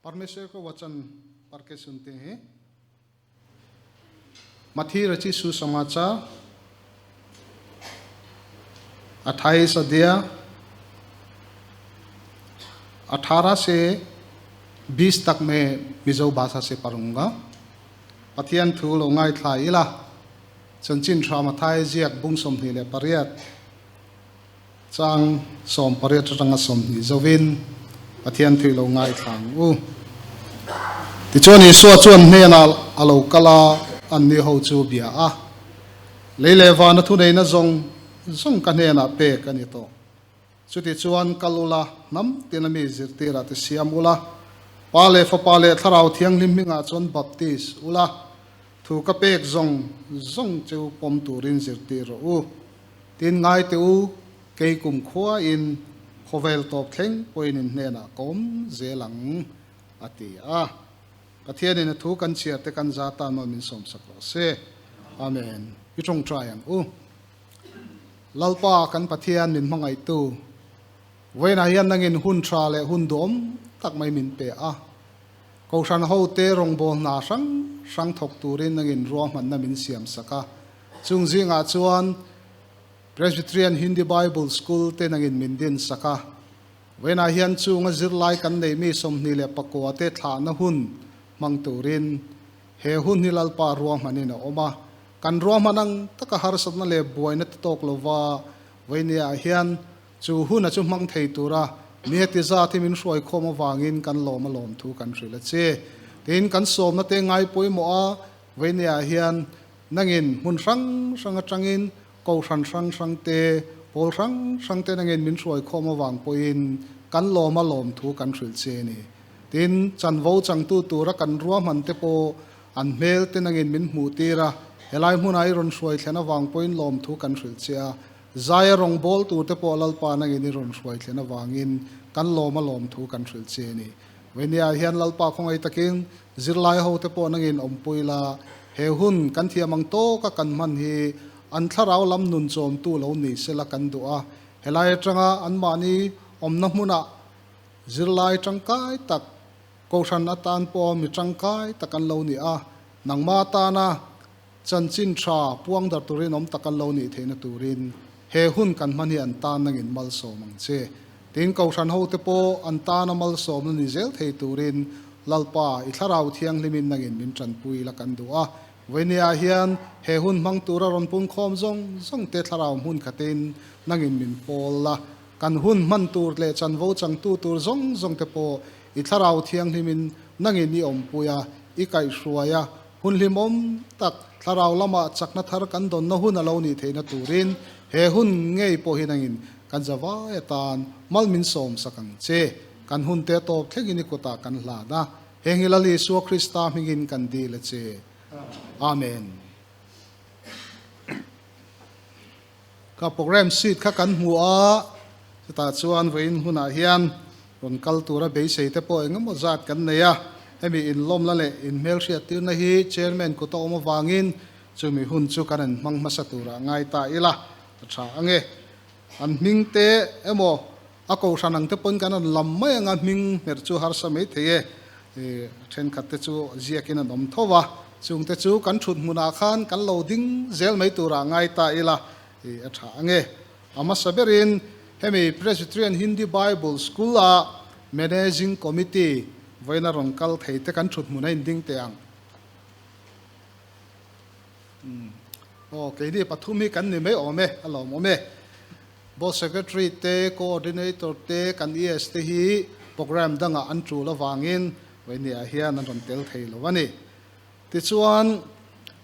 परमेश्वर को वचन पढ़ के सुनते हैं। मत्ती रचित सुसमाचार 28 अध्याय 18 से 20 तक मैं मिजो भाषा से पढ़ूंगा। पथियन थूल ओंगाई था इला चंचिन छामथाई जियक बुंग सोमनीले परियत चांग सोम परियत रंग सोमनी जोविन पथियन थूल ओंगाई थांग उ तिचोनी सुअचुन नेना अलो कला अन्नी हो चु बिया आ लेले वान थुनै न जोंग कनेना पे कनि तो chuti chuan kalula nam tinami zirtira te siam ula pale fa pale tharau thiang limminga chon baptis ula thu ka pek zong cheu pom turin zirtiro u tin ngai te u kei kum khua in khovel top thleng poinin nena kom zelang ati a pathian in thu kan chia te kan za ta no min som saklo se amen i tong triang u lalpa kan pathian min mangai tu when I am in hun trale hun dom tak mai min pe a ko san ho te rong bo na sang thok turin nangin ro man na min siam saka chung jinga chuan Presbyterian Hindi Bible School te nangin min din saka when I hian chung a zir lai kan nei mi som ni le pakwa te thla na hun mang turin he hun hilal pa ro manina oma kan ro manang taka har sat na le boy na tok lova when I hian chu hun a chu mang thei tura mi ti za thi min roi khoma wangin kan lom alom thu kan rila che tin kan som na te ngai poi mo a venia hian nangin mun sang atangin ko sang te pol sang te nangin min roi khoma wang poin kan lom alom thu kan ril che ni tin chan vo chang tu tura kan ruam man te po an mel te nangin min mu tira helai munai ron roi thena wang poin lom thu kan ril che a zaya rong bol tu te polal pa na ngin ron roi thlena wangin kan lom thu kan ril che ni venia hian lalpa khongai takin zirlai ho te po nangin ompuila he hun kan thiamang to ka kan man hi an tharau lam nun chom tu lo ni sela kan du a helai tanga an mani omna hmuna zirlai tangkai tak ko san atan po mi tangkai takan lo ni a nangma ta na chanchin tha puang dar turin om takan lo ni theina turin he hun kan mani an tan nangin mal so mang che tin ko san ho te po an tan mal so ni zel thei turin lalpa I tharau thiang limin nangin min tran pui la kan du a venia hian he hun mang tura ron pun khom zong te tharau hun khatin nangin min pol la kan hun man tur le chan vo chang tu tur zong te po I tharau thiang limin nangin ni om puya I kai suaya hun limom tak tharau lama chakna thar kan don na hun alo ni theina turin he hun ngei po hinangin kan zawa etan malmin som sakang che kan hun te top thlegini kota kan hla da hengilali su Krista mingin kan di le che amen ka program sheet kha kan hua ta chuan vein huna hian ron kal tura be sei te po engemaw zat kan neya hemi in lom la le in mel ria tir na hi chairman ko to ma wangin chumi hun chu kan mang masatura ngai ta ila tha ange an ming te emo ako sanang te pon kan lam mai anga ming mer chu har samai theye then khat te chu ziakin anom thowa chung te chu kan thut muna khan kan loading zel mai tura ngai ta ila tha ange ama saberin hemi Presbyterian Hindi Bible School a managing committee voina rongkal thei te kan thut muna inding te ang okay ni pathumi kan ni mai ome alom ome board secretary te coordinator te kan es te hi program danga an chu la wangin venia hian an ron tel thei lo wani ti chuan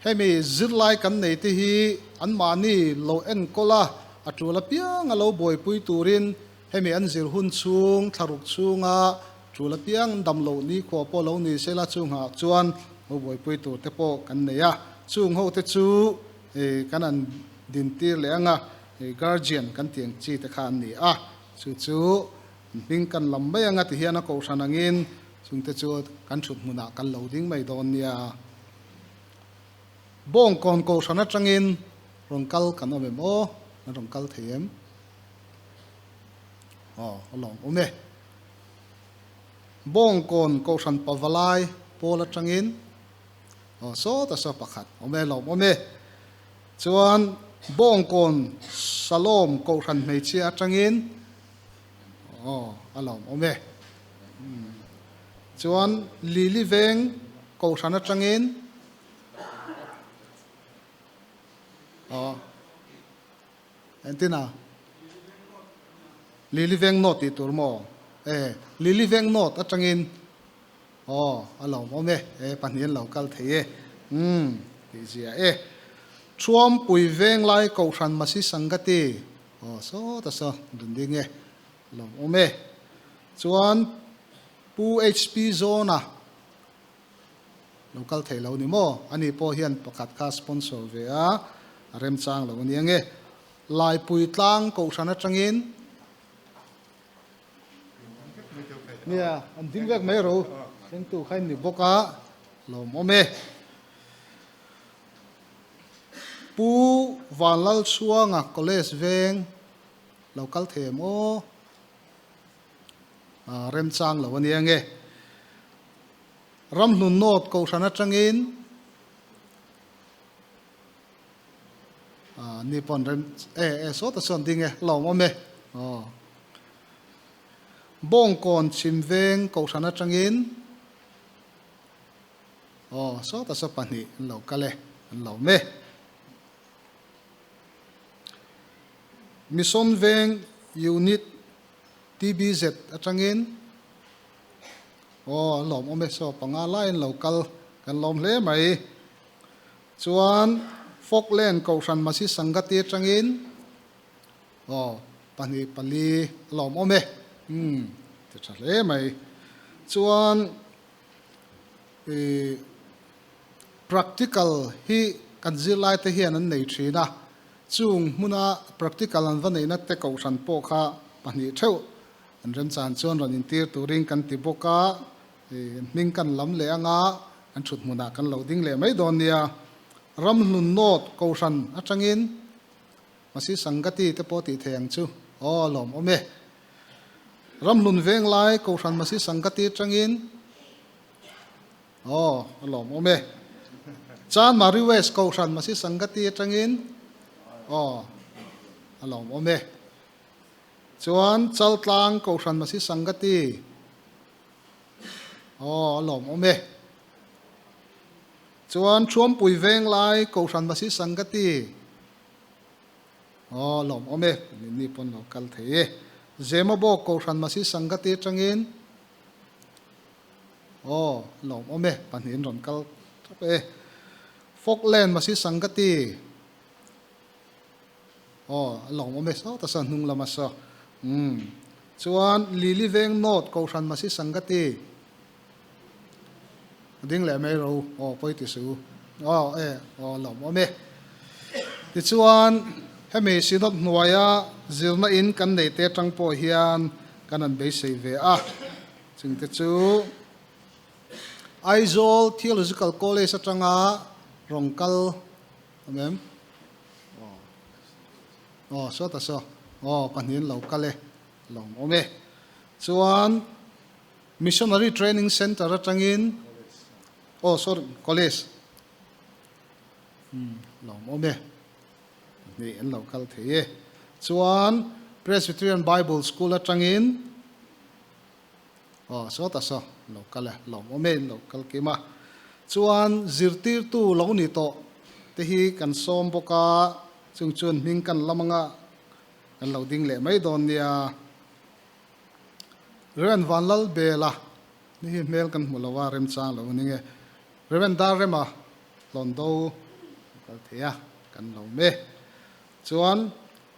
hemi zirlai kan nei te hi an mani lo en kola atula piang alo boi pui turin hemi an zir hun chung tharuk chunga chula piang dam lo ni ko po lo ni sela chunga chuan ho boi pui tur te po kan neya chung ho te chu kanan din tir le anga guardian kan tiang chi te khan ni a chu ming kan lambai anga ti hiana ko sanangin chung te chu kan thut muna kan loading mai don nia bong kon ko sana changin rongkal kan ome mo na rongkal them along ome bong kon ko san pawalai pola tangin so ta so pakhat ome lo ome chuan bong kon salom ko san mei chia tangin alom ome chuan lili veng ko san atangin entina lili veng not ti turmo lili veng not atangin alom ome panien local thei ti zia chuam pui veng lai ko san masi sangati so ta so dunding lom ome chuan pu hp zona local thei lo ni mo ani po hian pakhat ka sponsor ve a rem chang lo ni nge lai pui tlang ko san atangin nia an ding vek mai ro seng tu khain ni boka lom ome pu vanlal chuanga college veng local themo rem chang lo ni nge ram hlun not ko san atangin ni pon rem so ta son ding lom ome bong kon chim veng ko san atangin so ta so pani lo kale lo me mission veng unit tbz atangin lom ome so panga line local kan lom hle mai chuan Falkland ko san masi sangati atangin pani pali lom ome te chale mai chuan practical hi kan zilai te hian an nei thina chung muna practical an vanei na te ko san po kha pani theu an rem chan chuan ron in tir turing kan ti boka ning kan lam le anga an thut muna kan lo ding le mai don nia ram hlun not ko san atangin masi sangati te po ti theng chu lom ome ram hlun veng lai ko san masi sangati atangin lom ome chan mari west ko san masi sangati atangin alom ome chuan chaltlang ko san masi sangati alom ome chuan chuam pui veng lai ko san masi sangati lom ome ni pon local thei zema bo ko san masi sangati tangin lom ome panin ron kal Falkland masi sangati lom ome so ta san nung lama so chuan lili veng not ko san masi sangati ding le mai ro poi ti su lom ome ti chuan hemi sinot nuaya zilna in kan nei te tang po hian kan an be sei ve ching te chu Aizawl Theological College atanga rongkal amem so ta so panin local lom ome chuan missionary training center atangin sorry college lom ome ni an local thei chuan Presbyterian Bible School atangin so ta so local lom ome local kema chuan zirtir tu lo ni to te hi kan som boka chung chun ning kan lamanga kan lo ding le mai don nia ren vanlal bela ni mel kan mulawa rem chang lo ni nge reven dar rema londo kal thea kan lo me chuan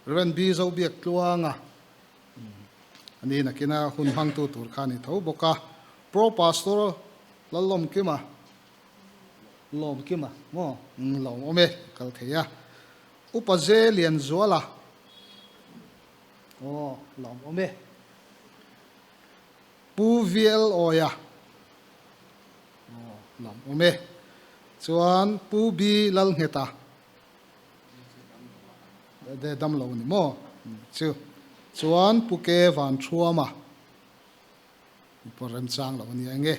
reven bi zo biak tluanga ani nakina hun hang tu tur khani tho boka pro pastor lalom kima lom kima mo lom ome kal thea upaze lian zuala lom ome pu viel oya lom ome chuan pu bi lal ngeta de dam lo ni mo chu chuan pu ke van thuama por ren chang lo ni ange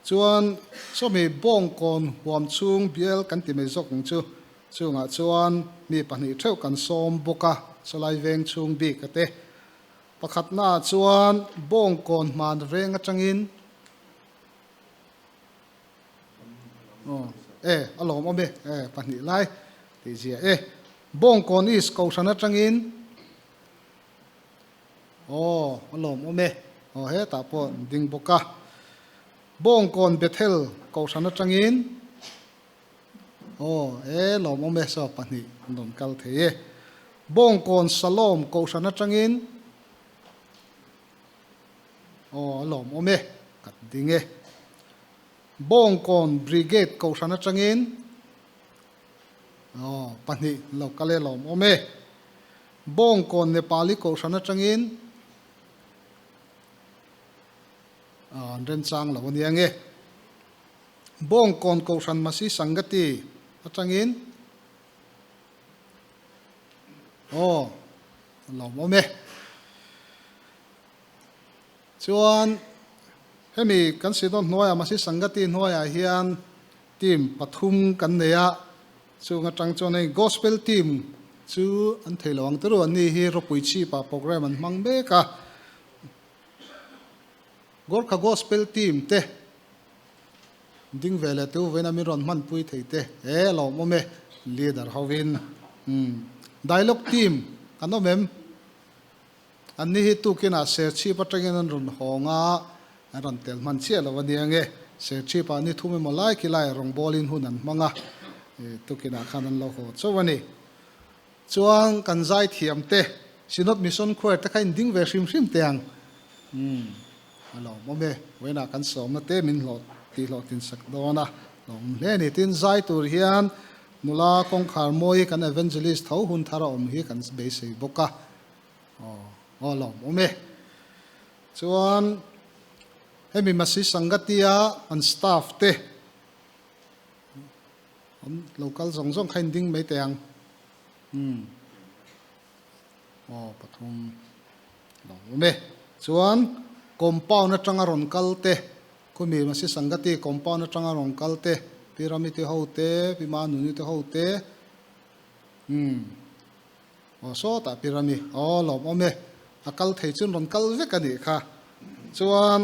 chuan so mi bong kon huam chung bial kan ti me zok chu chunga chuan mi pahnih theu kan som boka solai veng chung bi ka te pakhat na chuan bong kon man reng atangin alom ome pahnih lai ti zia bong kon is ko sana atangin alom ome he ta po ding boka bong kon bethel ko sana atangin lom ome so pahnih dom kal the bong kon salom ko sana atangin alom ome kat dinge bong kon brigade ko sana atangin pahnih lo kale lom ome bong kon nepali ko sana atangin ren chang lo ni ange bong kon ko san masi sangati atangin lom ome chuan hemi kan sidon hnuaya masi sangati hnuaya hian team pathum kan neya chunga tang chone gospel team chu an theilawang teru ani hi ropui chi pa program an mang be ka Gorkha gospel team te ding vele tu vena mi ron man pui theite lo mome leader howin dialogue team kanomem anni hi tu kina ser chi patangin an ron honga ron tel man che lo wani ange ser chi pa ni thume molai kilai rong bolin hunan manga tu kina khanan lo ho chowani chuang kan zai thiam te sinot mission khoi ta khain ding ve hrim teang alo mome wena kan som na te min lo ti lo tin sak dona lom le ni tin zai tur hian nula kong khar moi kan evangelist thau hun thara om hi kan be sei boka lo mome chuan hemi masi sangatia an staff te local zong khain ding mai teang pathum lo mome chuan compound atanga ron kalte kumi masi sangati compound atanga ron kalte pyramid te hote pimanu ni te hote so ta pyramid lom ome akal thei chun ron kal vek ani kha chuan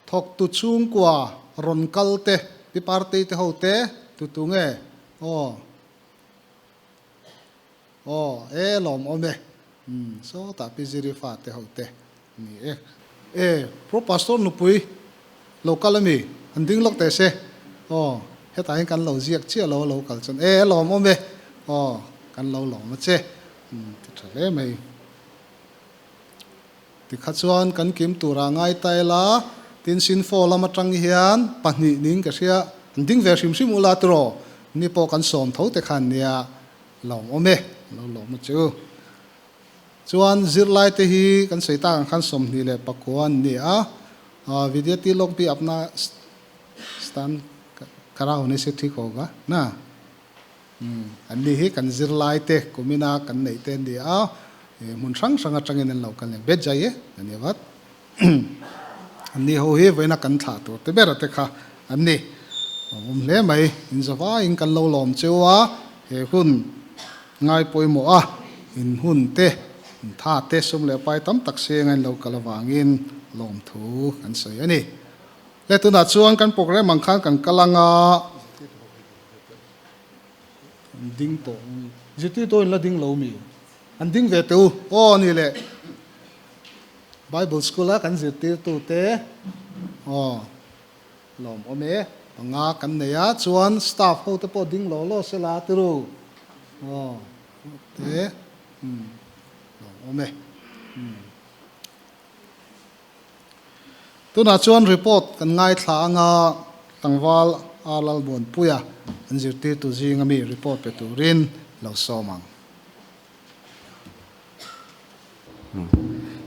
thok tu chung kwa ron kalte pi party te hote tu tunge lom ome so ta pi ziri fa te hote ni pro pastor nu pui local ami anding lok te se heta hin kan lo ziak chia lo local chan lo mo me kan lo ma che ti thale mai ti khachuan kan kim tura ngai tai la tin sin fo lama tang hian pahni ning ka sia anding ver sim sim ula tro ni po kan som tho te khan nia lo mo me lo ma chu chuan zirlai te hi kan seita khan som ni le pakuan ni video ti log pi apna stan karau ne se thik hoga na anni hi kan zirlai te kumina kan nei te ni mun sang atangin an local ne bet jaiye ani wat anni ho hi voina kan tha to te bera te kha anni le mai in zawa in kan lo lom chewa he hun ngai poimo in hun te tha te sum le pai tam tak se ngan lo kalawangin lom thu kan sei ani le tu na chuan kan program mang khang kan kalanga ding to jiti to la ding lo mi an ding ve tu ni le bible school kan jiti tu te lom ome anga kan ne ya chuan staff ho te po ding lo se la tu te ome tuna chuan report kan ngai thla anga tangwal alal bon puya anjirti tu jing ami report pe turin lo somang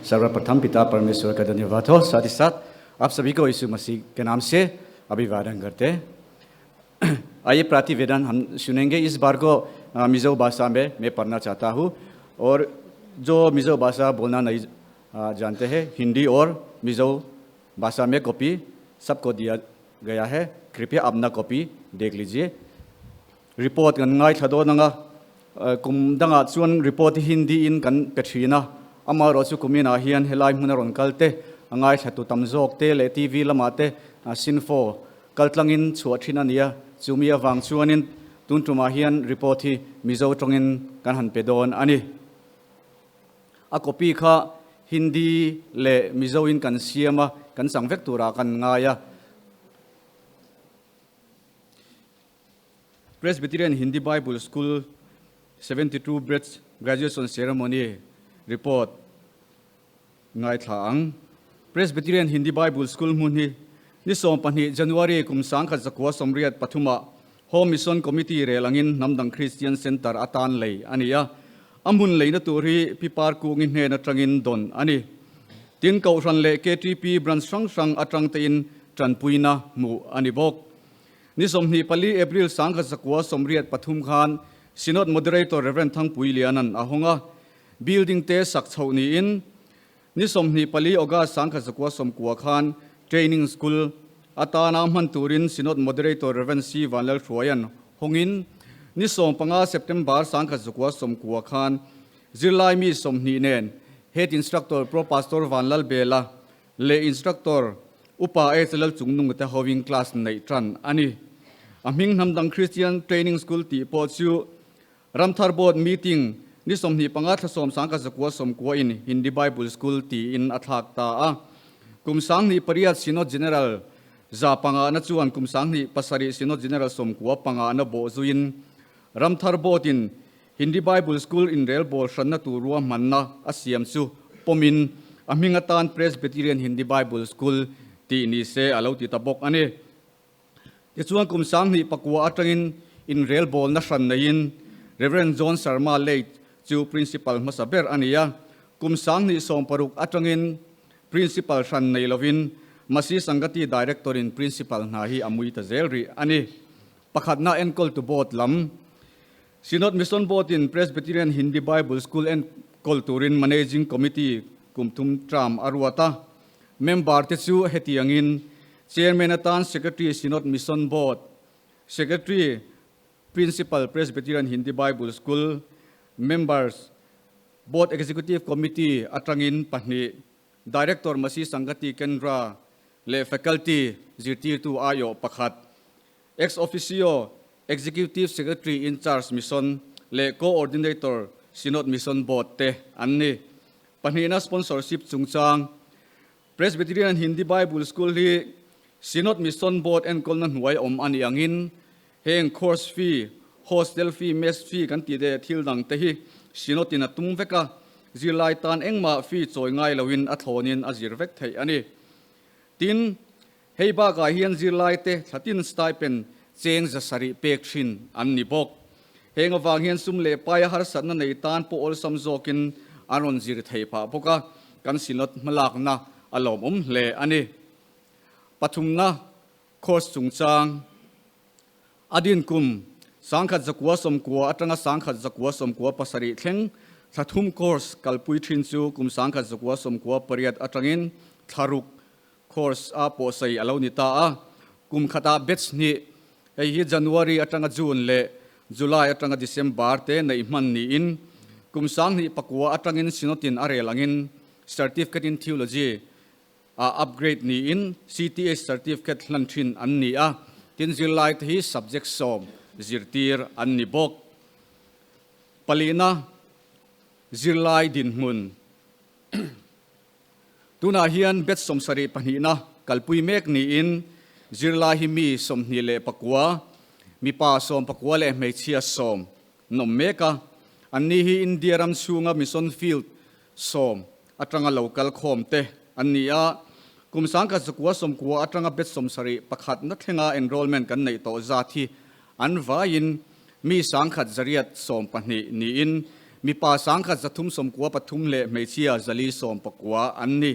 सर्वप्रथम पिता परमेश्वर का धन्यवाद हो। साथ ही साथ आप सभी को यीशु मसीह के नाम से अभिवादन करते हैं। आइए प्रतिवेदन हम सुनेंगे। इस बार को मिजो भाषा में मैं पढ़ना चाहता हूँ और जो मिजो भाषा बोलना नहीं जानते हैं हिंदी और मिजो भाषा में कॉपी सबको दिया गया है कृपया अपना कॉपी देख लीजिए रिपोर्ट गंगाई थदो नंगा कुम दंगा चुन रिपोर्ट हिंदी इन कन पेथीना अमर ओसु कुमिना हियन हेलाई मुनरोन कलते अंगाई थतु तमजोक ते ले टीवी लमाते सिनफो कलतलंगिन छुअथिना निया चुमिया वांगचुअनिन तुनटुमा हियन report he Mizo तोंगिन kan han pedon ani a copy kha hindi le mizo in kan siama kan sangvek tura kan ngaya Presbyterian Hindi Bible School 72 Brits graduation ceremony report ngai thang Presbyterian Hindi Bible School muni ni som pani January kum sang kha zakwa somriat pathuma Home Mission Committee relangin namdang Christian Center atan lei ania amun leina turi pipar ku ngin he na trangin don ani tin kau ran le KTP branch sang atrang tein tranpuina mu ani bok ni somni pali April sangkha sakwa somriat pathum khan synod moderator Reverend Thang Puilianan ahonga building te sak chhauni in ni somni pali August sangkha sakwa somkwa khan training school Atana Manturin Synod Moderator Reverend C. Vanlal Troyan Hongin Nisom Panga September Sangka Zukwa Somkua Khan Zirlai Mi Somni Nen Head Instructor Pro Pastor Vanlal Bela Le Instructor Upa Ezelal Chungnung Te Hoving Class Naitran Ani Aming Namdang Christian Training School Ti Potsu Ramthar Board Meeting Nisomni Panga Thasom Sangka Zukwa Somkua in Hindi Bible School Ti in Athak Ta Kum Sangni Pariyat Synod General za panga na chuan kumsang ni pasari Synod General somkwa panga na bo zuin ramthar botin Hindi Bible School in Rail Bol Shanna tu ruwa manna asiam chu pomin amingatan Presbyterian Hindi Bible School ti ni se alo ti tabok ani ti chuan kumsang ni pakwa atangin in Rail Bol na shan nain Reverend John Sharma late chu principal masaber ania kumsang ni som paruk atangin principal shan nei lovin Masi Sangati Director in Principal Nahi Amui Tazelri Ani Pakhatna Enkol to Board Lam Synod Mission Board in Presbyterian Hindi Bible School and Kulturin Managing Committee Kumtum Tram Arwata Member Tetsu Hetiangin Chairman Atan Secretary Synod Mission Board Secretary Principal Presbyterian Hindi Bible School Members Board Executive Committee Atrangin Pahni Director Masi Sangati Kendra le faculty zirtir tu ayo pakhat ex officio executive secretary in charge mission le coordinator Synod Mission Board te anni panhina sponsorship chungchang Presbyterian Hindi Bible School hi Synod Mission Board and kolnan huai ani angin heng course fee hostel fee mess fee kan ti de thil dang te hi Synod in atum veka zirlai tan engma fee choi ngai lawin athonin azir vek thei ani tin heiba ga hian zirlai te thatin stipend cheng za sari pekhin anni bok heng awang hian sum le pai har satna nei tan po ol samzokin aron zir thei pa boka kan Synod malak na alom le ani pathumna course chungchang adin kum sangkhat zakwa somkwa atanga sangkhat zakwa somkwa pasari thleng thathum course kalpui thin chu kum sangkhat zakwa somkwa pariat atangin tharuk course a po sai alo ni ta a kum khata batch ni hi January atanga June le July atanga December te nei man ni in kum sang ni pakwa atangin Synotin arelangin certificate in theology a upgrade ni in CTA certificate lanthin an ni a tin July hi subject som zirtir an ni bok palina July din mun tuna hian bet somsari panhina kalpui mek ni in zirla hi mi somni le pakwa mi pa som pakwa le meichia som nom meka anni hi indiaram sunga mission field som atranga local khom te annia kumsang ka zakwa som kwa atranga bet somsari pakhat na thenga enrollment kan nei to zathi anvain mi sangkhat zariat som panni ni in mi pa sangkhat zathum som kwa pathum le meichia zali som pakwa anni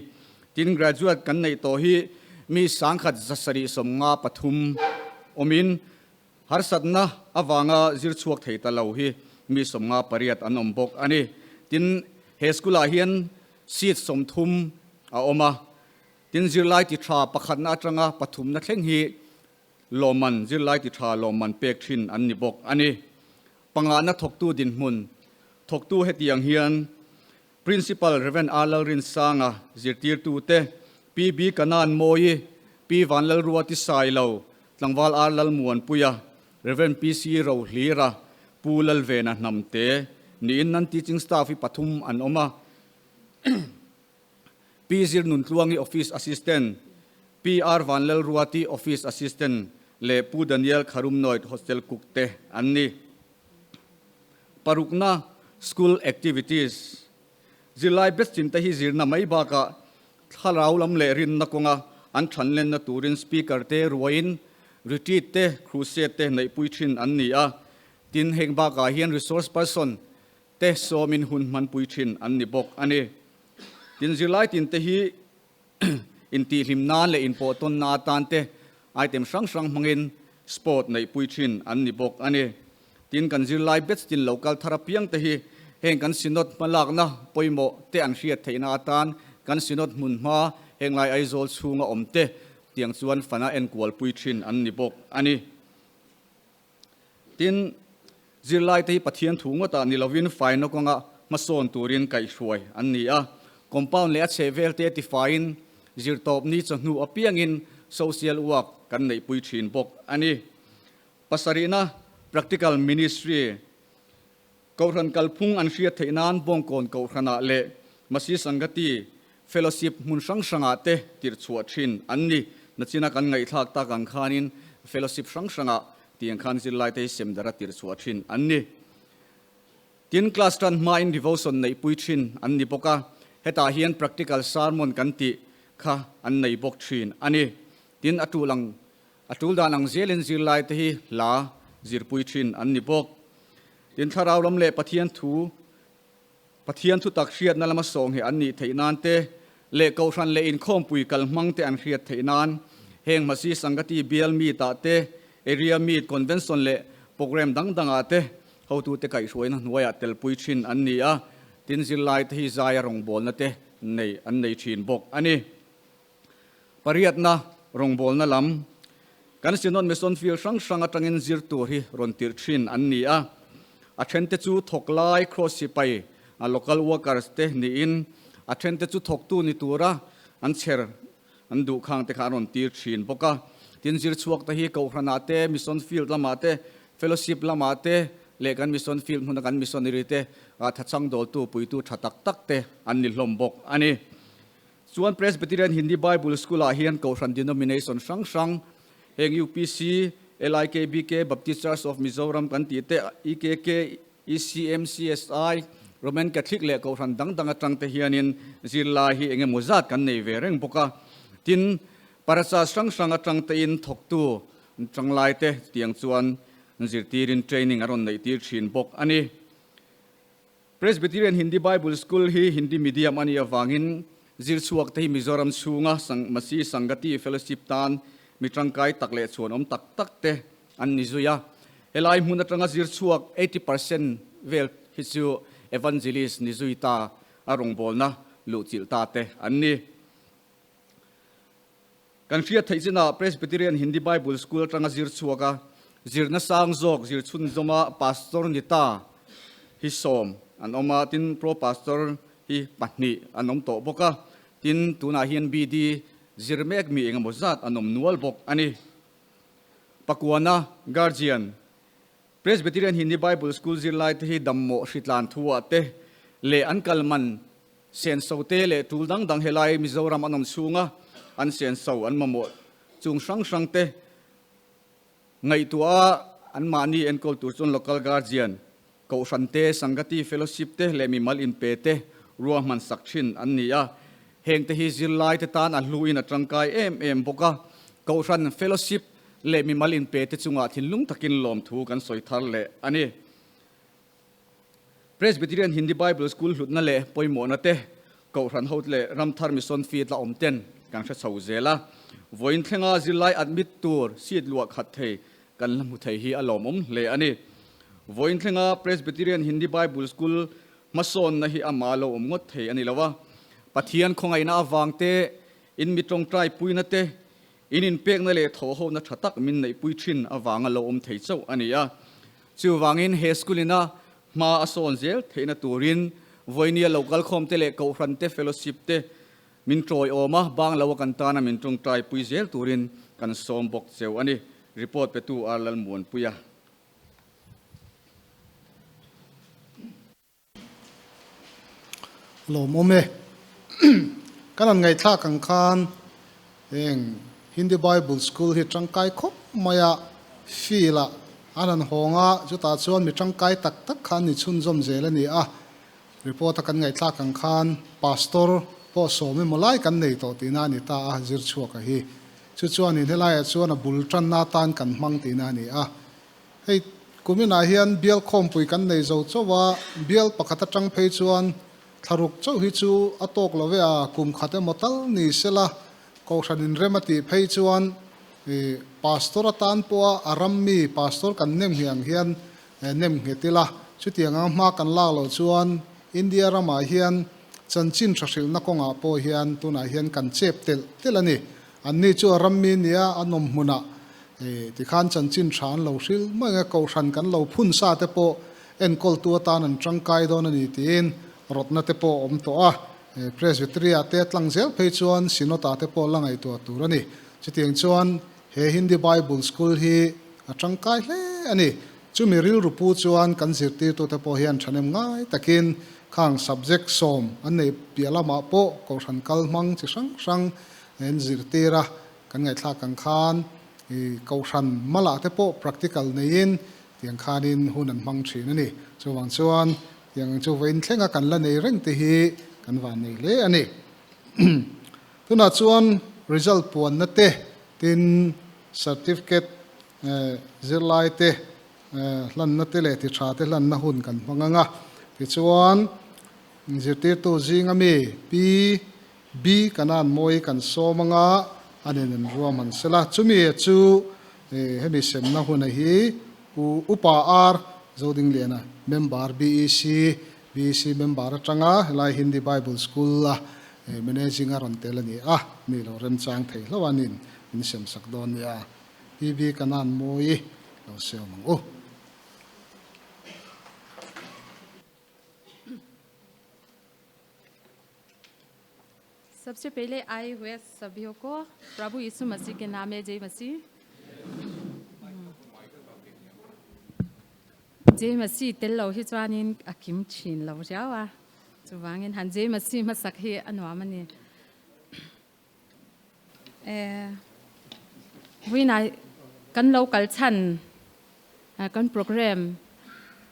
tin graduate kan nei to hi mi sangkhat zasari somnga pathum omin har satna awanga zirchuak theita lo hi mi somnga pariat anom bok ani tin he school a hian seat som thum a oma tin zirlai ti tha pakhat na atanga pathum na thleng hi loman zirlai ti tha loman pek thin an ni bok ani panga na thok tu din mun thok tu hetiang hian principal Reverend Alarin Sanga zirtir tu te PB kanan moi pi vanlal ruati sailo tlangwal arlal muan puya Reverend PC ro hlira pulal vena namte ni in nan teaching staff hi pathum an oma P0 nun tluangi office assistant PR vanlal ruati office assistant le pu Daniel Kharum Noit hostel cook te anni parukna school activities zilai bestin te hi zirna mai ba ka thalau lam le rin na konga an thanlen na turin speaker te ruin retreat te crusade te nei puithin anni a tin heng ba ka hian resource person te somin hun man puithin anni bok ani tin zilai tin te hi in ti hlimna le in po ton na tan te item sang sang mangin sport nei puithin anni bok ani tin kan zilai bets tin local tharapiang te hi heng kan sinot malak na poimo te an hriat theina atan kan sinot mun ma heng lai aizol chunga omte tiang chuan fana en kwal puithin anni bok ani tin zilai te pathian thunga ta ni lovin fine no konga mason turin kai hruai anni a compound le chevel te ti fine zir top ni chanu apiang in social work kan nei puithin bok ani pasarina practical ministry kauran kalphung an hriat theinan bongkon kaurana le masi sangati fellowship mun sang sanga te tir chua thin anni nachina kan ngai thak ta kan khanin fellowship sang sanga tiang khan zilai te semdara tir chua thin anni tin class tan ma in devotion nei puithin anni boka heta hian practical sermon kan ti kha an nei bok thin ani tin atul dan ang zelin zilai te hi la zir puithin anni bok tin tharau lam le pathian thu tak hriat na lama song he anni theinan te le kauran le in khom pui kal mang te an hriat theinan heng masi sangati bial mi ta te area meet convention le program dang ate how tu te kai hruaina nuaya tel puithin anni a tin zilai te hi zaya rong bol na te nei an nei thin bok ani pariat na rong bol na lam kan sinon meson fil sang atangin zir tur hi ron tir thin anni a athente chu thoklai cross sipai a local workers te ni in athente chu thok tu ni tura an cher an du khang te kharon tir thin boka tin zir chuak ta hi ko hrana te mission field lama te fellowship lama te le kan mission field hun kan missionary te a thachang dol tu pui tu thatak tak te an ni hlom bok ani chuan Presbyterian Hindi Bible School a hian ko hran denomination sang heng UPC LIKBK Baptist Church of Mizoram kan ti te EKK ECM CSI Roman Catholic le ko ran dang atang te hianin zilla hi enge muzat kan nei vereng boka tin parasa sang atang te in thok tu changlai te tiang chuan zirtirin training aron nei tir thin bok ani Presbyterian Hindi Bible School hi Hindi medium ani awangin zir chuak te Mizoram chunga sang masi sangati fellowship tan mitrangkai takle chuan tak te an nizuya elai mun atanga zir chuak 80% vel hichu evangelist nizuita arong bolna lu chilta te anni kan hriat theizina Presbyterian Hindi Bible School atanga zir chuaka zirna sang jok zir chun zoma pastor nita hi som an oma tin pro pastor hi pahni anom to boka tin tuna hian BD zirmek mi engemaw zat anom nual bok ani pakuana guardian Presbyterian Hindi Bible School zirlai te hi dammo hritlan thuwa te le an kalman sen so te le tuldang dang helai Mizoram anom chunga an sen so an mamo chung sang te ngai tua an mani en kultur chun local guardian ko rante sangati fellowship te le mi mal in pe te ruah man sakthin an nia heng te hi zilai te tan a hluin a tangkai em boka ko ran fellowship le mi mal in pe te chunga thinlung takin lom thu kan soithar le ani Presbyterian Hindi Bible School hlutna le poimo na te ko ran hot le ramthar mission feed la omten kan hre chho zela voin thlenga zilai admit tur siat luak khat thei kan lamu thei hi alomom le ani voin thlenga Presbyterian Hindi Bible School mason na hi amalo omngot thei ani lawa pathian khongai na awangte in mitong trai puinate in pek na le tho ho na thatak min nei pui thin awanga lo thei chau ania chu wangin he schoolina ma ason zel theina turin voinia local khom te le ko hrante fellowship te min troi oma bang lawa kan tana min tung trai pui zel turin kan som bok cheu ani report pe tu arlal muan puya lo mome kanan ngai thla kang khan eng Hindi Bible School hi tangkai khop maya fila anan honga chuta chuan mi tangkai tak tak khan ni chun zom zel ani a report kan ngai thla kang khan pastor po so me molai kan nei to tina ni ta a zir chuak a hi chu chuan ni helai chuan a bul tran na tan kan mang tina ni a hei kumina hian bial khom pui kan nei zo chowa bial pakhata tang phei chuan tharuk chau hi chu atok love a kum khate motal ni sela ko sanin remati phei chuan pastor atan po arammi pastor kan nem hiang hian nem hetila chutianga ma kan la lo chuan India rama hian chanchin thrasil na konga po hian tuna hian kan chep telani anni chu arammi nia anom huna ti khan chanchin than lo sil manga ko san kan lo phun sa te po en kol tu tan an tangkai don ani tin rotna te po om to a presbyteria te tlang zel phei chuan sinota te po langai to turani chutiang chuan he Hindi Bible School hi atangkai hle ani chumi ril rupu chuan kan zirtir to te po hian thanem ngai takin khang subject som anei pialama po ko san kalmang chi sang en zirtira kan ngai thla kan khan ko san mala te po practical nein tiang khanin hunan mang thin ani chuwang chuan tiang chu vein thlenga kan la nei reng te hi kan van nei le ani tuna chuan result puan na te tin certificate zirlai te lan na te le ti tha te lan na hun kan manganga ti chuan zirtir tu jingami b kanan moi kan somanga anen ruam an sela chumi chu hemi sem na hun hi upa r zoding lena member BEC member atanga lai Hindi Bible School la managing aron telani mi lo ren chang thei lawanin in sem sak don ya b kanan moi lo seo mang सबसे पहले आए हुए सभी को प्रभु यीशु मसीह के नाम में जय मसीह जय मसीह तेल लो ही चवानिन अकिम छिन लो जावा चुवांगिन हन जय मसीह मसक ही अनवामनी विना कन लो कल छन कन प्रोग्राम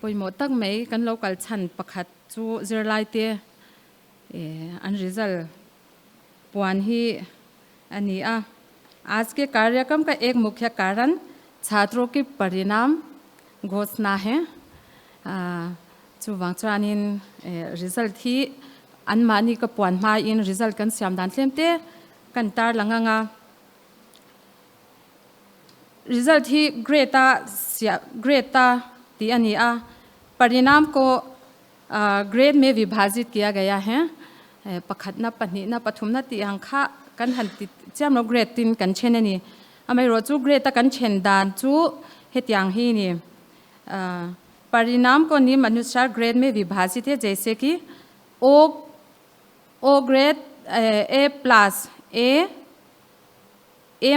पोई मोतक में कन लो कल छन पखत चु जरलाइते अन रिजल्ट पुआन ही अनिया आज के कार्यक्रम का एक मुख्य कारण छात्रों के परिणाम घोषणा है चुवांगचानिन रिजल्ट ही अनमानी का पुआन मा इन रिजल्ट कन श्यामदान लेमते कन तार लंगांगा रिजल्ट ही ग्रेटा ती अनिया परिणाम को ग्रेड में विभाजित किया गया है पखतना पन्नीना पथुमना ती हंखा कन हंति चामनो ग्रेड तीन कन छेननी अमै रोचु ग्रेड त कन छेनदान चु हेत्यांग ही नि परिणाम को निम्न अनुसार ग्रेड में विभाजित है जैसे कि O grade A plus A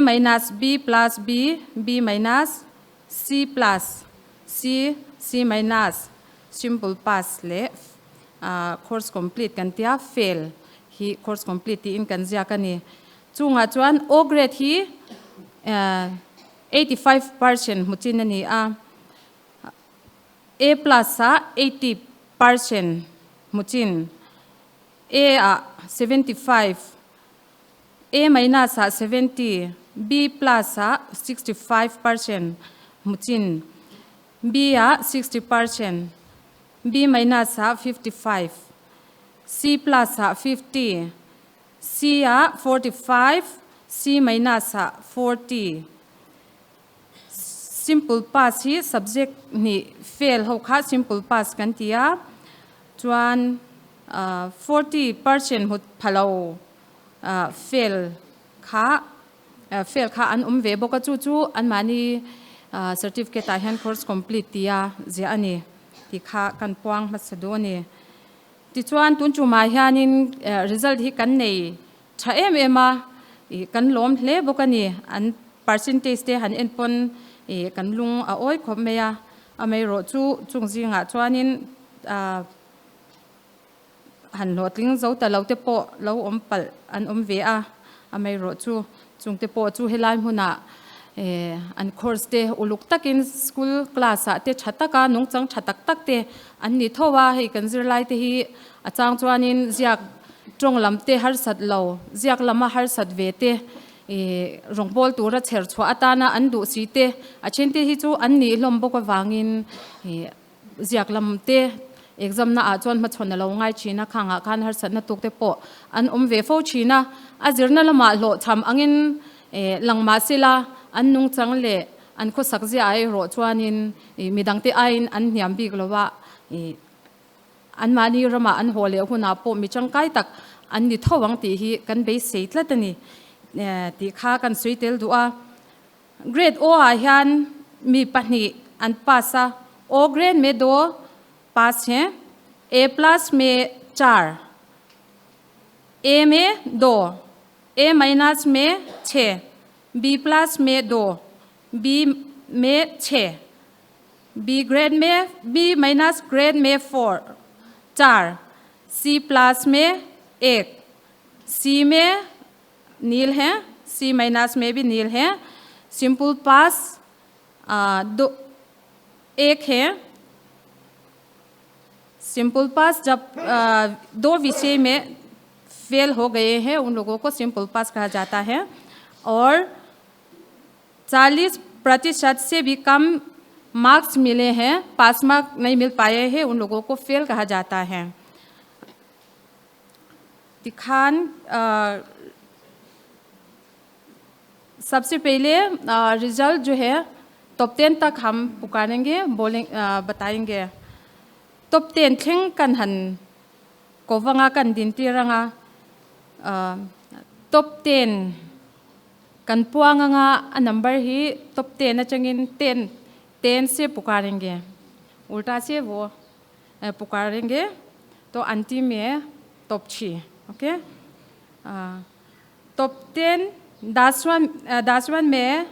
minus B plus B minus C plus C minus simple pass ले course complete kan tia fail hi course complete ti in kan zia kani chunga chuan o grade hi 85% muchin ani a plus a 80% muchin a 75 a minus a 70 b plus a 65% muchin b a 60% B minus 55, C plus 50, C 45, C minus 40. Simple pass hi subject ni fail ho kha simple pass kan tia chuan 40% หุดพะเราfail ค่าอันเวบอกจู่อันมานี่ certificate ให้ course complete ที่เจ้าอันนี้ที่ค่ากันปวงมาสะดวกนี่ที่ชวนตุนจูมาเฮียนิน result ที่กันในใช้มากันล้มเละบอกนี่อัน percentage ที่หันเอ็นปนกันลุงโอ้ยขบเมียไม่รู้จุงจริงชวนนินหันหลดลิงเจ้าแต่เราเตปเราปัลอันเวียไม่รู้จุงเตปจูเฮลัยมุนาอันคอร์สเตอุลุกตักินสคูลคลาสเตชัตตะกานุ่งจังชัตตักตักเตอันนี้ทว่าให้กันจิรไลเตฮีอาจารย์จวนินเจียกจงลำเตฮัรสัตเราเจียกลำมาฮัรสัตเวเตรองบอลตัวระเชิดชัวอัตานาอันดูสีเตอาเช่นเตฮิจูอันนี้ลมบกวางินเจียกลำเตexam na achon ma chhon lo ngai china khanga khan har san na tuk te po an ve fo china azirna lama lo tham angin langma sila an nung chang le an kho sakji ai ro chuanin midang te ain an hniam bik lowa an mani rama an hole huna po mi chang kai tak an ni thawang ti hi kan be seitla tani ti kha kan suitel du'a grade o a hian mi pahni an pasa o grade me do पास हैं A+ में 4 A में 2 A- में 6 B+ में 2 B में 6 B grade में B- grade में 4 C+ में 1 C में नील है C- में भी नील है सिंपल पास 1 है सिंपल पास जब 2 विषय में फेल हो गए हैं उन लोगों को सिंपल पास कहा जाता है और 40% से भी कम मार्क्स मिले हैं पास मार्क नहीं मिल पाए हैं उन लोगों को फेल कहा जाता है दिखान सबसे पहले रिजल्ट जो है टॉप 10 तक हम पुकारेंगे बताएंगे top 10 thing kan han ko wanga kan din tiranga top 10 kan puanga nga a number hi top 10 na changin 10 से पुकारेंगे उल्टा से वो पुकारेंगे तो अंतिम में top 6 ओके top 10 दासवन में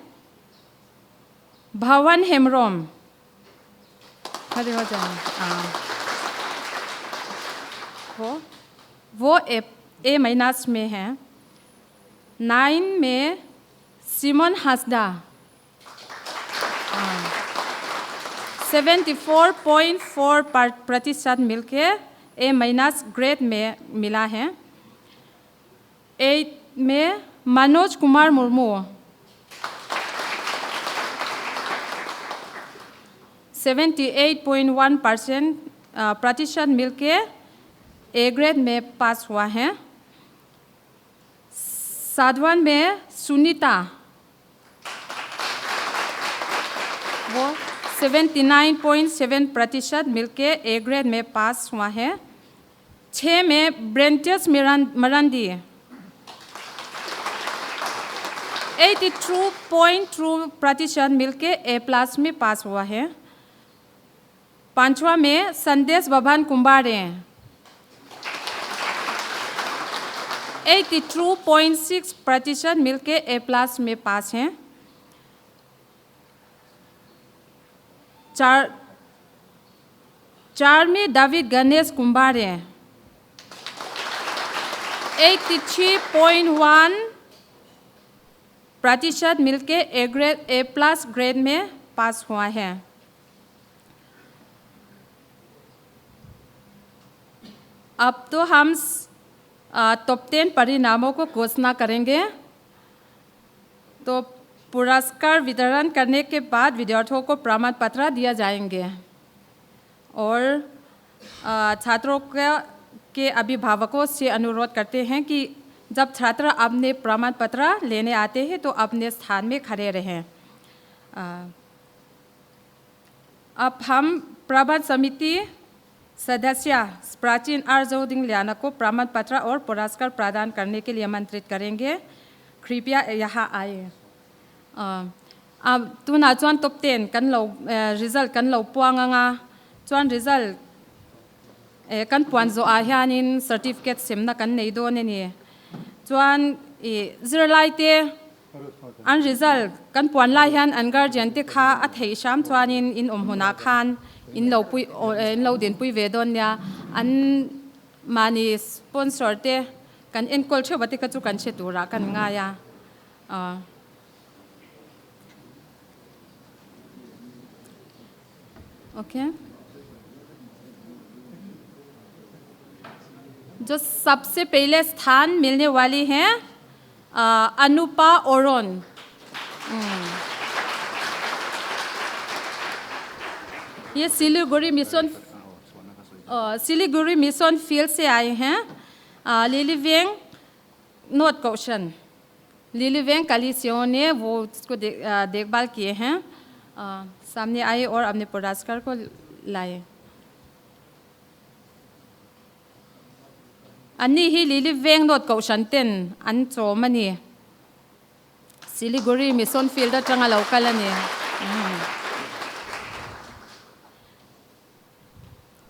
भवन हेमरोम खड़े हो जाए वो A- में है 9 में सिमोन हसदा 74.4% मिलके A- ग्रेड में मिला है 8 में मनोज कुमार मुर्मू 78.1% मिलके A ग्रेड में पास हुआ है 7 में सुनीता वो 79.7% मिलके A ग्रेड में पास हुआ है 6 में ब्रेंटियस मरांडी 82.2% मिलके A+ में पास हुआ है 5वां में संदेश बभान कुंभारे 82.6% मिलके A+ में पास हैं 4 में दाविद गणेश कुंभारे 83.1% मिलके A+ ग्रेड में पास हुआ है अब तो हम टॉप 10 परिणामों को घोषणा करेंगे तो पुरस्कार वितरण करने के बाद विद्यार्थियों को प्रमाण पत्र दिया जाएंगे और छात्रों के अभिभावकों से अनुरोध करते हैं कि जब छात्र अपने प्रमाण पत्र लेने आते हैं तो अपने स्थान में खड़े रहें अब हम प्रबंध समिति सदस्य प्राचीन आर्जोदिंग लियाना को प्रमाण पत्र और पुरस्कार प्रदान करने के लिए आमंत्रित करेंगे। कृपया यहाँ आए। अब तुना चुन टॉप 10 कन लो रिजल्ट कन लो पुआंगा चुन रिजल्ट कन पुआन जो आह्यानिन सर्टिफिकेट सेमना कन नहीं दो ने चुन जिरलाइते अन रिजल्ट कन पुआन लाह्यान अन गार्जियन ते खा अथई शाम चुनिन इन होना खान इन लो दिन पुई वेदोन्या अन मानी स्पॉन्सर ते कन एनकोल छे बते कचु कन छे तुरा कन गाया ओके जो सबसे पहले स्थान मिलने वाली हैं अनुपा ओरोन। ये सिलीगुड़ी मिशन फील्ड से आए हैं। लिली वेंग नॉर्थ कोशन लिली वेंग कलिसियों ने वो उसको देखभाल किए हैं। सामने आए और अपने पुरस्कार को लाए। अन्नी ही लिली वेंग नॉर्थ कोशन टेन अन चोमनी सिलीगुड़ी मिशन फील्ड चंगा लौकलने।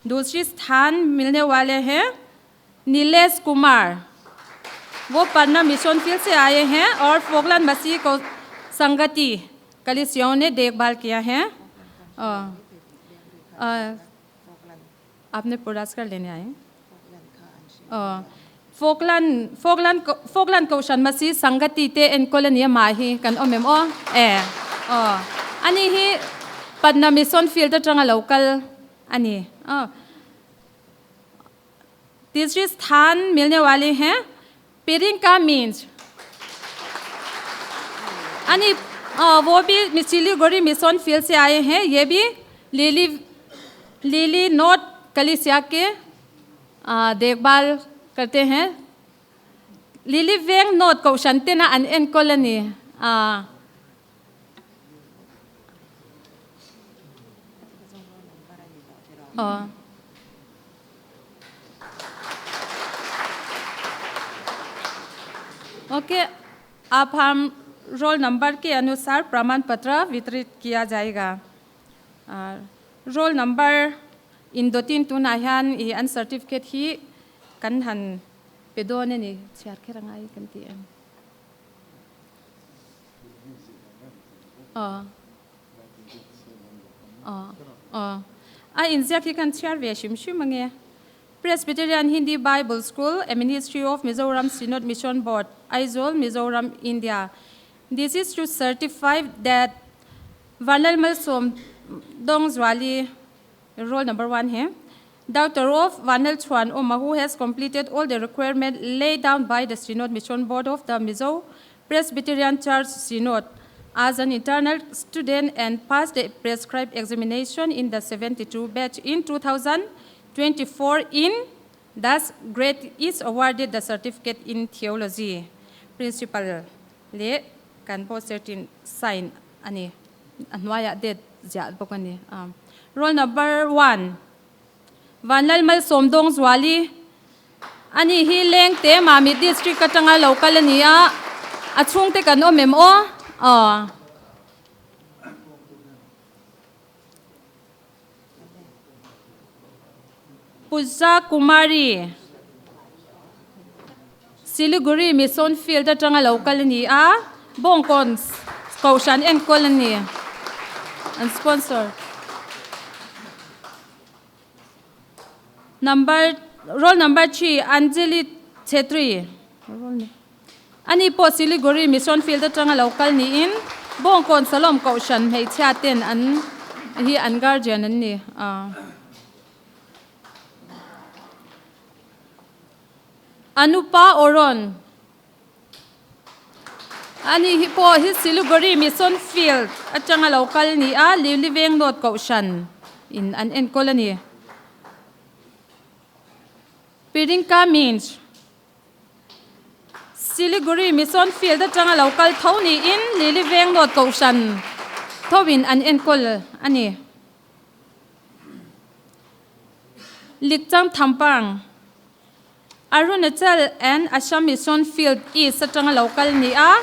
दूसरी स्थान मिलने वाले हैं नीलेश कुमार। वो पन्ना मिशन फील्ड से आए हैं और फोगलन मसीह को संगति कलिसियों ने देखभाल किया है। आपने पुरस्कार लेने आए। फोगलन कौशन मसीह संगति ते इन कोलोनिया माही कन ओमेम ओ अनि ही पन्ना मिशन फील्ड चंगा लोकल अनि तीसरी स्थान मिलने वाले हैं पिरिंका मीन्स अनि वो भी सिलीगुड़ी मिशन फील्ड से आए हैं। ये भी लिली नॉर्थ कलिसिया के देखभाल करते हैं। लिली वेंग नॉर्थ कोशन तेना अन एन कॉलोनी ओके अब हम रोल नंबर के अनुसार प्रमाण पत्र वितरित किया जाएगा। रोल नंबर इन 2-3 तुन आह्यान अन सर्टिफिकेट ही कन हन पेदोने नि शेयर के रंगाई कंती है। इंजिया की कन शेयर वेशिम मंगे Presbyterian Hindi Bible School, a ministry of Mizoram Synod Mission Board, Aizawl, Mizoram, India. This is to certify that Vanal Malsom Dongzwali, roll number 1 here, Dr. of Vanal Chuan Oma, who has completed all the requirements laid down by the Synod Mission Board of the Mizo Presbyterian Church Synod as an internal student and passed the prescribed examination in the 72 batch in 2024 in, thus grade is awarded the certificate in theology. Principal le kanpo certain sign ani anwaya det ja bokani. Roll number 1. Vanal Mal Somdong Zwali ani hi leng te mami district katanga local ania achung te kan omem o Puja Kumari Siliguri Mission Field atanga local ania Bongkon Kaushan and Colony and sponsor. Roll number 3, Anjali Chetri. Ani po Siliguri Mission Field atanga local ni in Bongkon Salom Kaushan hei chaten an hi an guardian ni Anupa Oron. Ani hi po hi Siliguri Mission Field atanga local ni living North Kaushan in an colony. Pirinka means Siliguri Mission Field atanga local Tony in living North Kaushan Towin an enkol ani Likchang Thampang Arunachal and Assam Mission Field East Satanga local ni a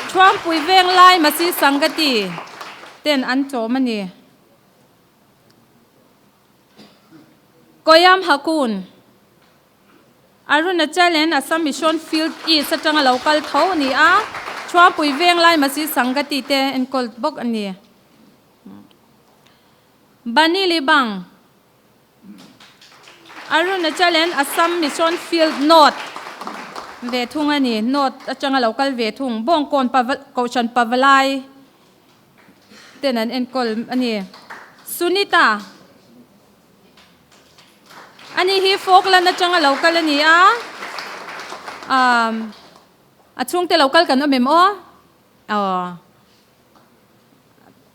Trump Puiveng Lai Masi Sangati Ten Anto Mani Koyam Hakun Arunachal and Assam Mission Field East Satanga local Tho ni a Trump Puiveng Lai Masi Sangati Te and Cold Bok Ani Bani Libang Arunachal and Assam Mission Field North Ve Thung Ani North Achanga local Ve Thung Bong Kon Kaushan Pavalai Ten an Enkol Ani Sunita Ani hi Falkland Achanga local Ani Achung te local kan omem o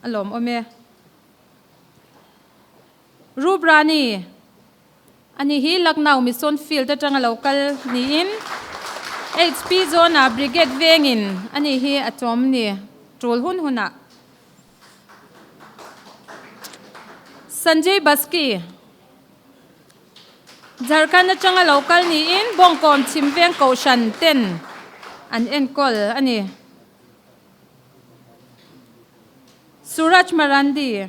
alom ome Rubrani Ani hi Lucknow Mission Field Achanga local ni in HP zone brigade vengin ani hi atom ni trol hun huna Sanjay Baski Jharkhand Achanga local ni in Bongkom Chimveng Kaushan ten an enkol ani Suraj Marandi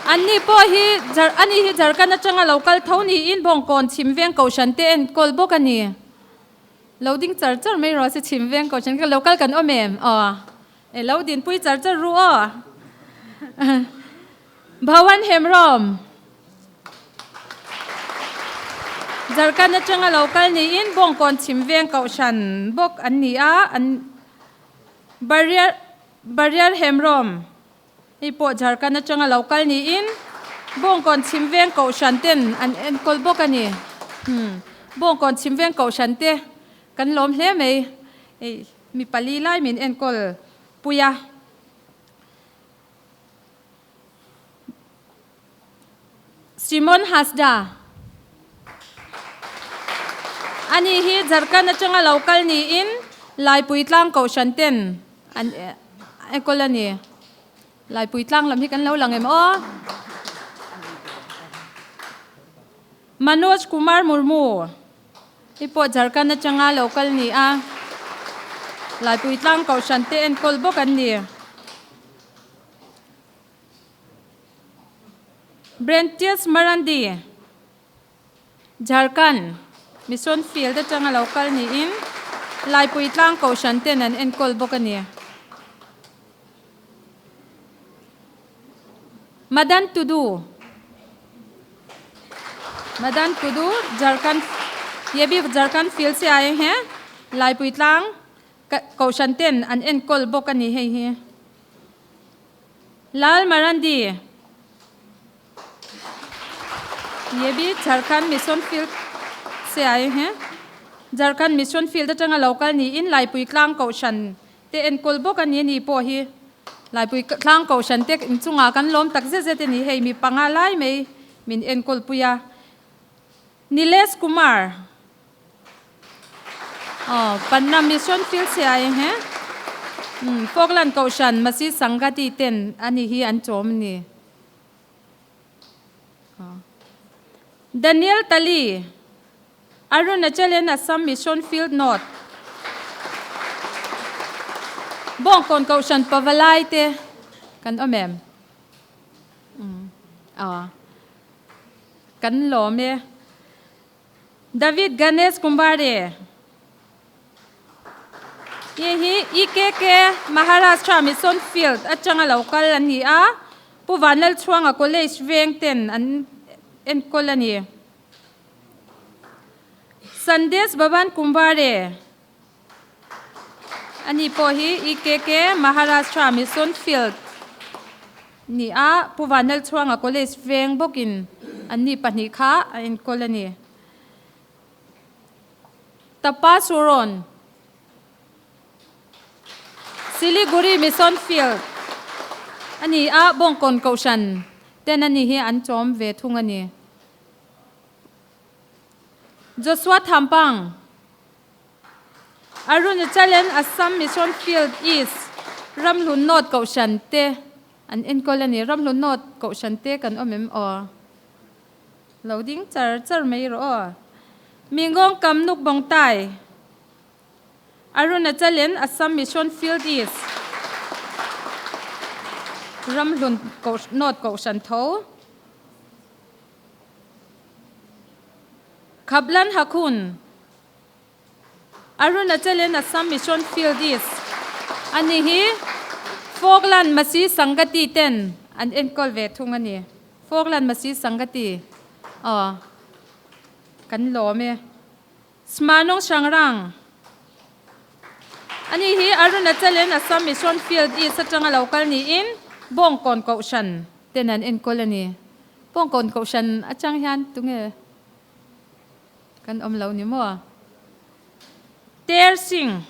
Ani po hi Jharkhand Achanga local thoni in Bongkon Chimveng Kaushan te enkol bokani loading charger mai ro se Chimveng Kaushan ka local kan omem e loading pui charger ru Bhawan Hemrom Jharkhand Achanga local ni in Bongkon Chimveng Kaushan bok ani an barrier Hemrom Ipo Jharkhand Achanga local ni in Bongkon Chimveng Kaushan ten an enkol bok ani Bongkon Chimveng Kaushan te kan lom hle mai mi pali lai min enkol puya Simon Hasda Ani hi Jharkhand Achanga local ni in Lai Puitlang Kaushan ten an enkol ani Lai Puitlang lam hi kan lo lang em Manoj Kumar Murmu Ipo Jharkhand Achanga local ni Lai Puitlang Kaushan te enkol bok ani Brentius Marandi Jharkhand Mission Field Achanga local ni in Lai Puitlang Kaushan ten an enkol bok ani Madan Tudu Jharkhand ये भी Jharkhand field से आए हैं लाई पुइतलांग कौशन तेन अन एनकोल बोकनी है ही लाल मरंदी ये भी Jharkhand mission field से आए हैं झारखंड मिशन फील्ड चंगा लोकल नी इन लाई पुइतलांग कौशन ते एनकोल बोकनी नी पो ही लाई पुइतलांग कौशन ते चुंगा kan lom tak je te ni hei mi panga lai mei min enkol puya Nilesh Kumar Panna mission field से आए हैं फोकलैंड कौशन मसी संगति तेन अनि ही अंचोमनी डेनियल तली Arunachal and Assam mission field north बोंगकोन कौशन पवलाई ते kan omem kan lome David Ganesh Kumbare Yehi IKK Maharashtra Mission Field Achanga local ani Puvanal Chuanga College Vengten an enkolani Sandesh Baban Kumbare Ani pohi IKK Maharashtra Mission Field ni Puvanal Chuanga College Veng bokin ani pani kha enkolani Tapa Suron Siliguri Mission Field Ani Bongkon Kaushan Ten ani hi anchom ve thungani Joshua Thampang Arunachal and Assam Mission Field East Ramlun North Kaushan te an en kol ani ram lo not ko shante kan omem o loading char mai ro mingong kam nuk bong tai Arunachal Assam Mission Field East Ramlun North Koshan Tho Kablan Hakun Arunachal Assam Mission Field East Anihi Foglan Masi Sangati Ten and Enkol Vetungani Foglan Masi Sangati Kan Lome Smanong Shangrang Ani hi Arunachal Assam Mission Field East sa tanga local ni in Bongkon Kaushan tenan in colony Bongkon Kaushan atang yan tunge kan omlaw ni mo Ter Singh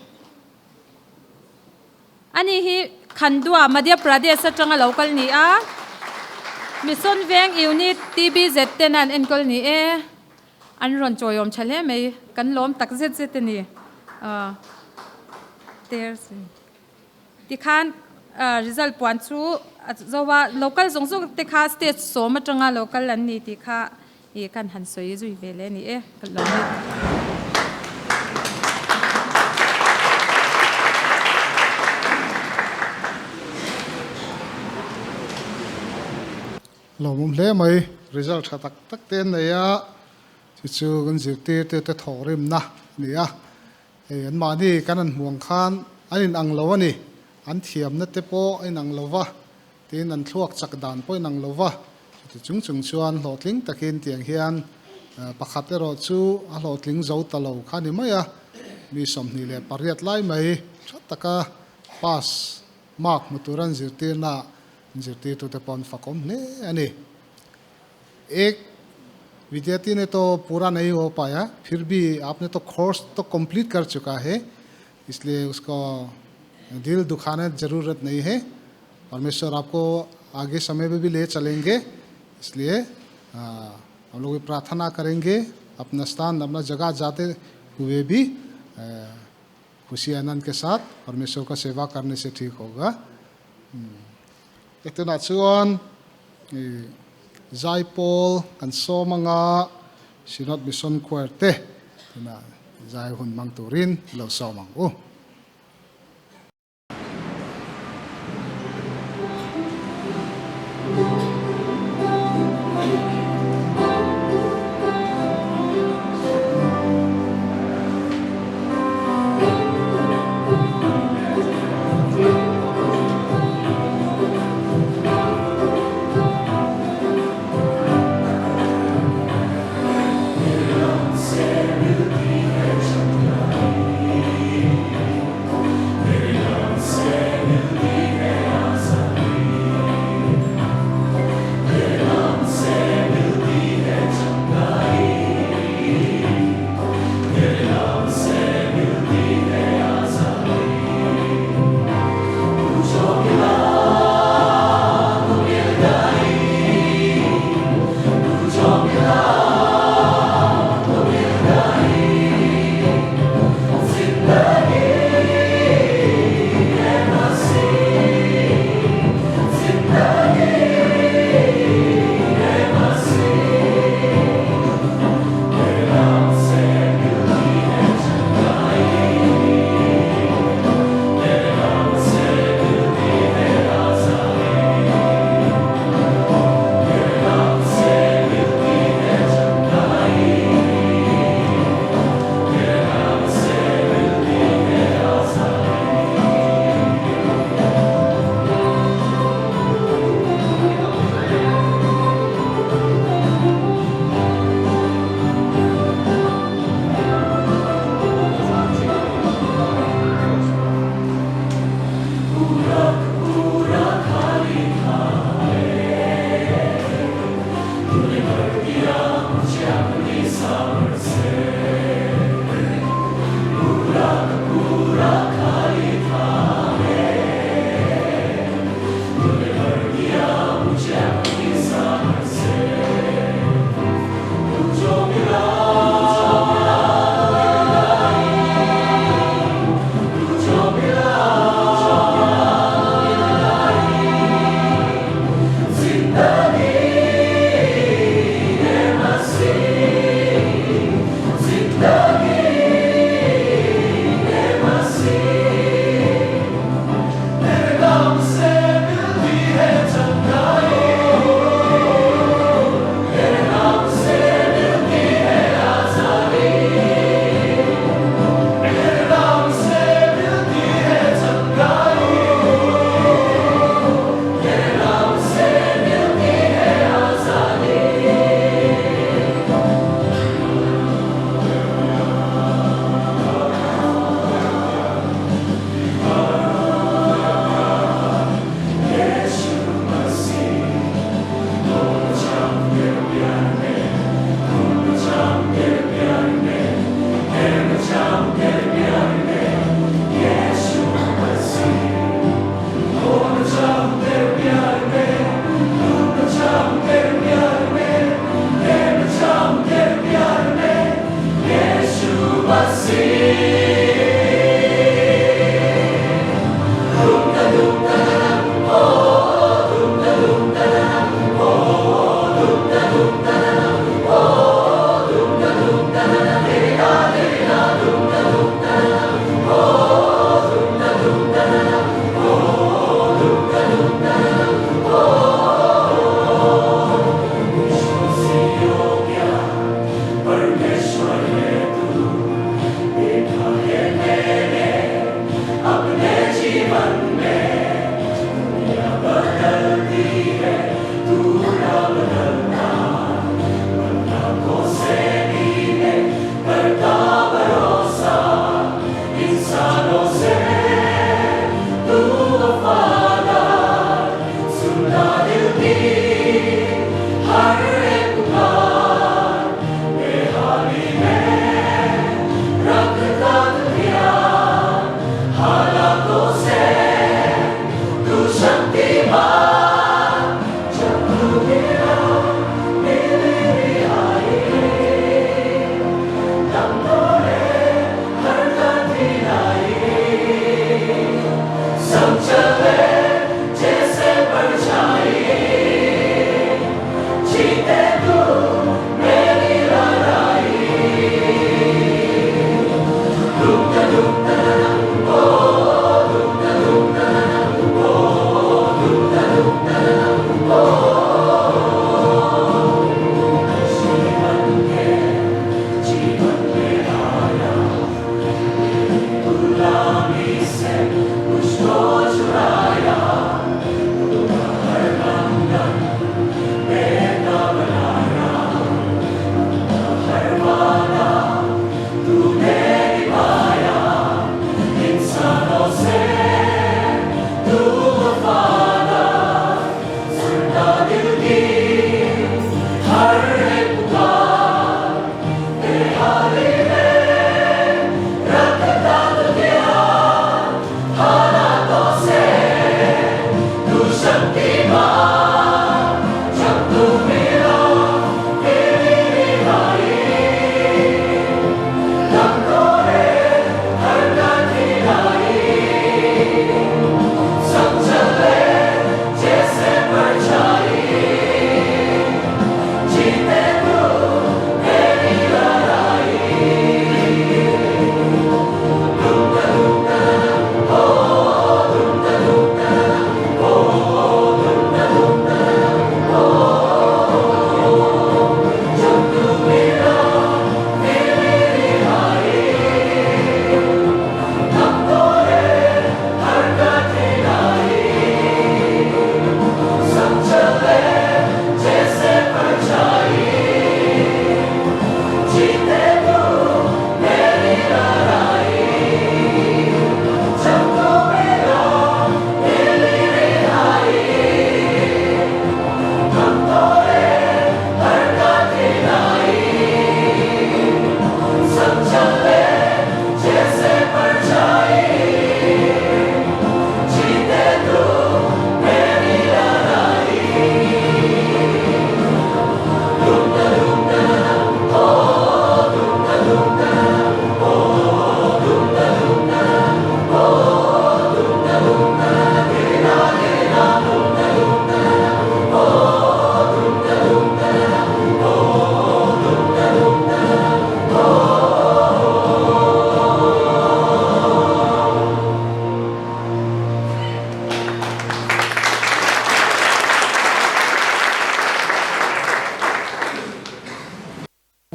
Ani hi Khandwa Madhya Pradesh sa tanga local ni a Mission Veng Unit TBZ tenan in colony anron choyom chale mai kan lom takzet zeteni There's Tikhan result point to Zowa local Zongzong Tikha state so much on a local and Nitika ye can hand so easy Veleni Lomum le mai result tak ten ya chu gan zirte te thorim na nia an ma ni kanan huang khan anin ang lo ani an thiam na te po in ang lova tin an thuak chak dan po in ang lova chung chuan hlotling takin tiang hian pakhat ero chu a hlotling zo talo khani maya mi somni le pariat lai mai thataka pass mark muturan zirtir na zirtir to te pon fakom ne ani ek विद्यार्थी ने तो पूरा नहीं हो पाया फिर भी आपने तो कोर्स तो कंप्लीट कर चुका है इसलिए उसको दिल दुखाने ज़रूरत नहीं है परमेश्वर आपको आगे समय में भी ले चलेंगे इसलिए हम लोग प्रार्थना करेंगे अपना स्थान अपना जगह जाते हुए भी खुशी आनंद के साथ परमेश्वर का सेवा करने से ठीक होगा इतना चुन Zaipol kan so mga sinot mission kwerte na zai hun mang turin lo so mang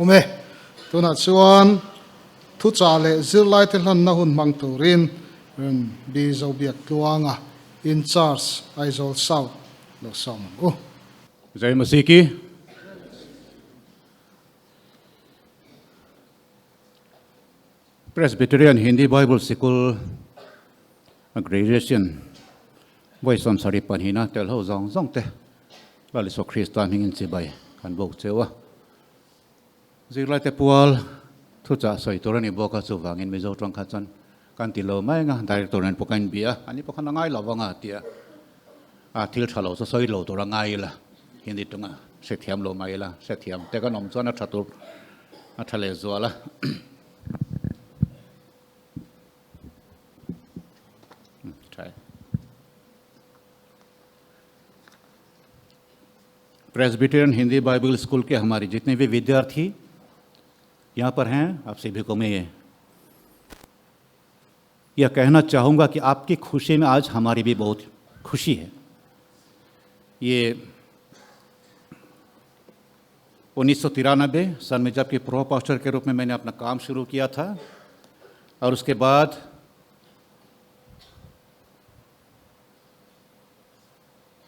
ume tuna chuan thu cha le zirlai te hlan na hun mang turin bi zo biak tuanga in charge Aizawl South lo som जय मसीह की। Presbyterian Hindi Bible school graduation वैसम सारी पन्हीना तेल हो जोंग जोंग ते लालिसो ख्रिस्तान हिंगिन सिबाई kan bok cewa zirlai te pual thu cha soi torani boka chu wangin mi zo tong khacan kan ti lo mai nga director nen pokan bia ani pokhan ngai lawanga tia a thil thalo so soi lo tora ngai la hindi tunga se thiam lo mai la se thiam te kan om chona thatur a thale zuala Presbyterian Hindi Bible school के हमारे जितने भी विद्यार्थी यहाँ पर हैं, आप सभी को मैं यह कहना चाहूँगा कि आपकी खुशी में आज हमारी भी बहुत खुशी है। ये 1993 सन में जबकि प्रो पास्टर के रूप में मैंने अपना काम शुरू किया था और उसके बाद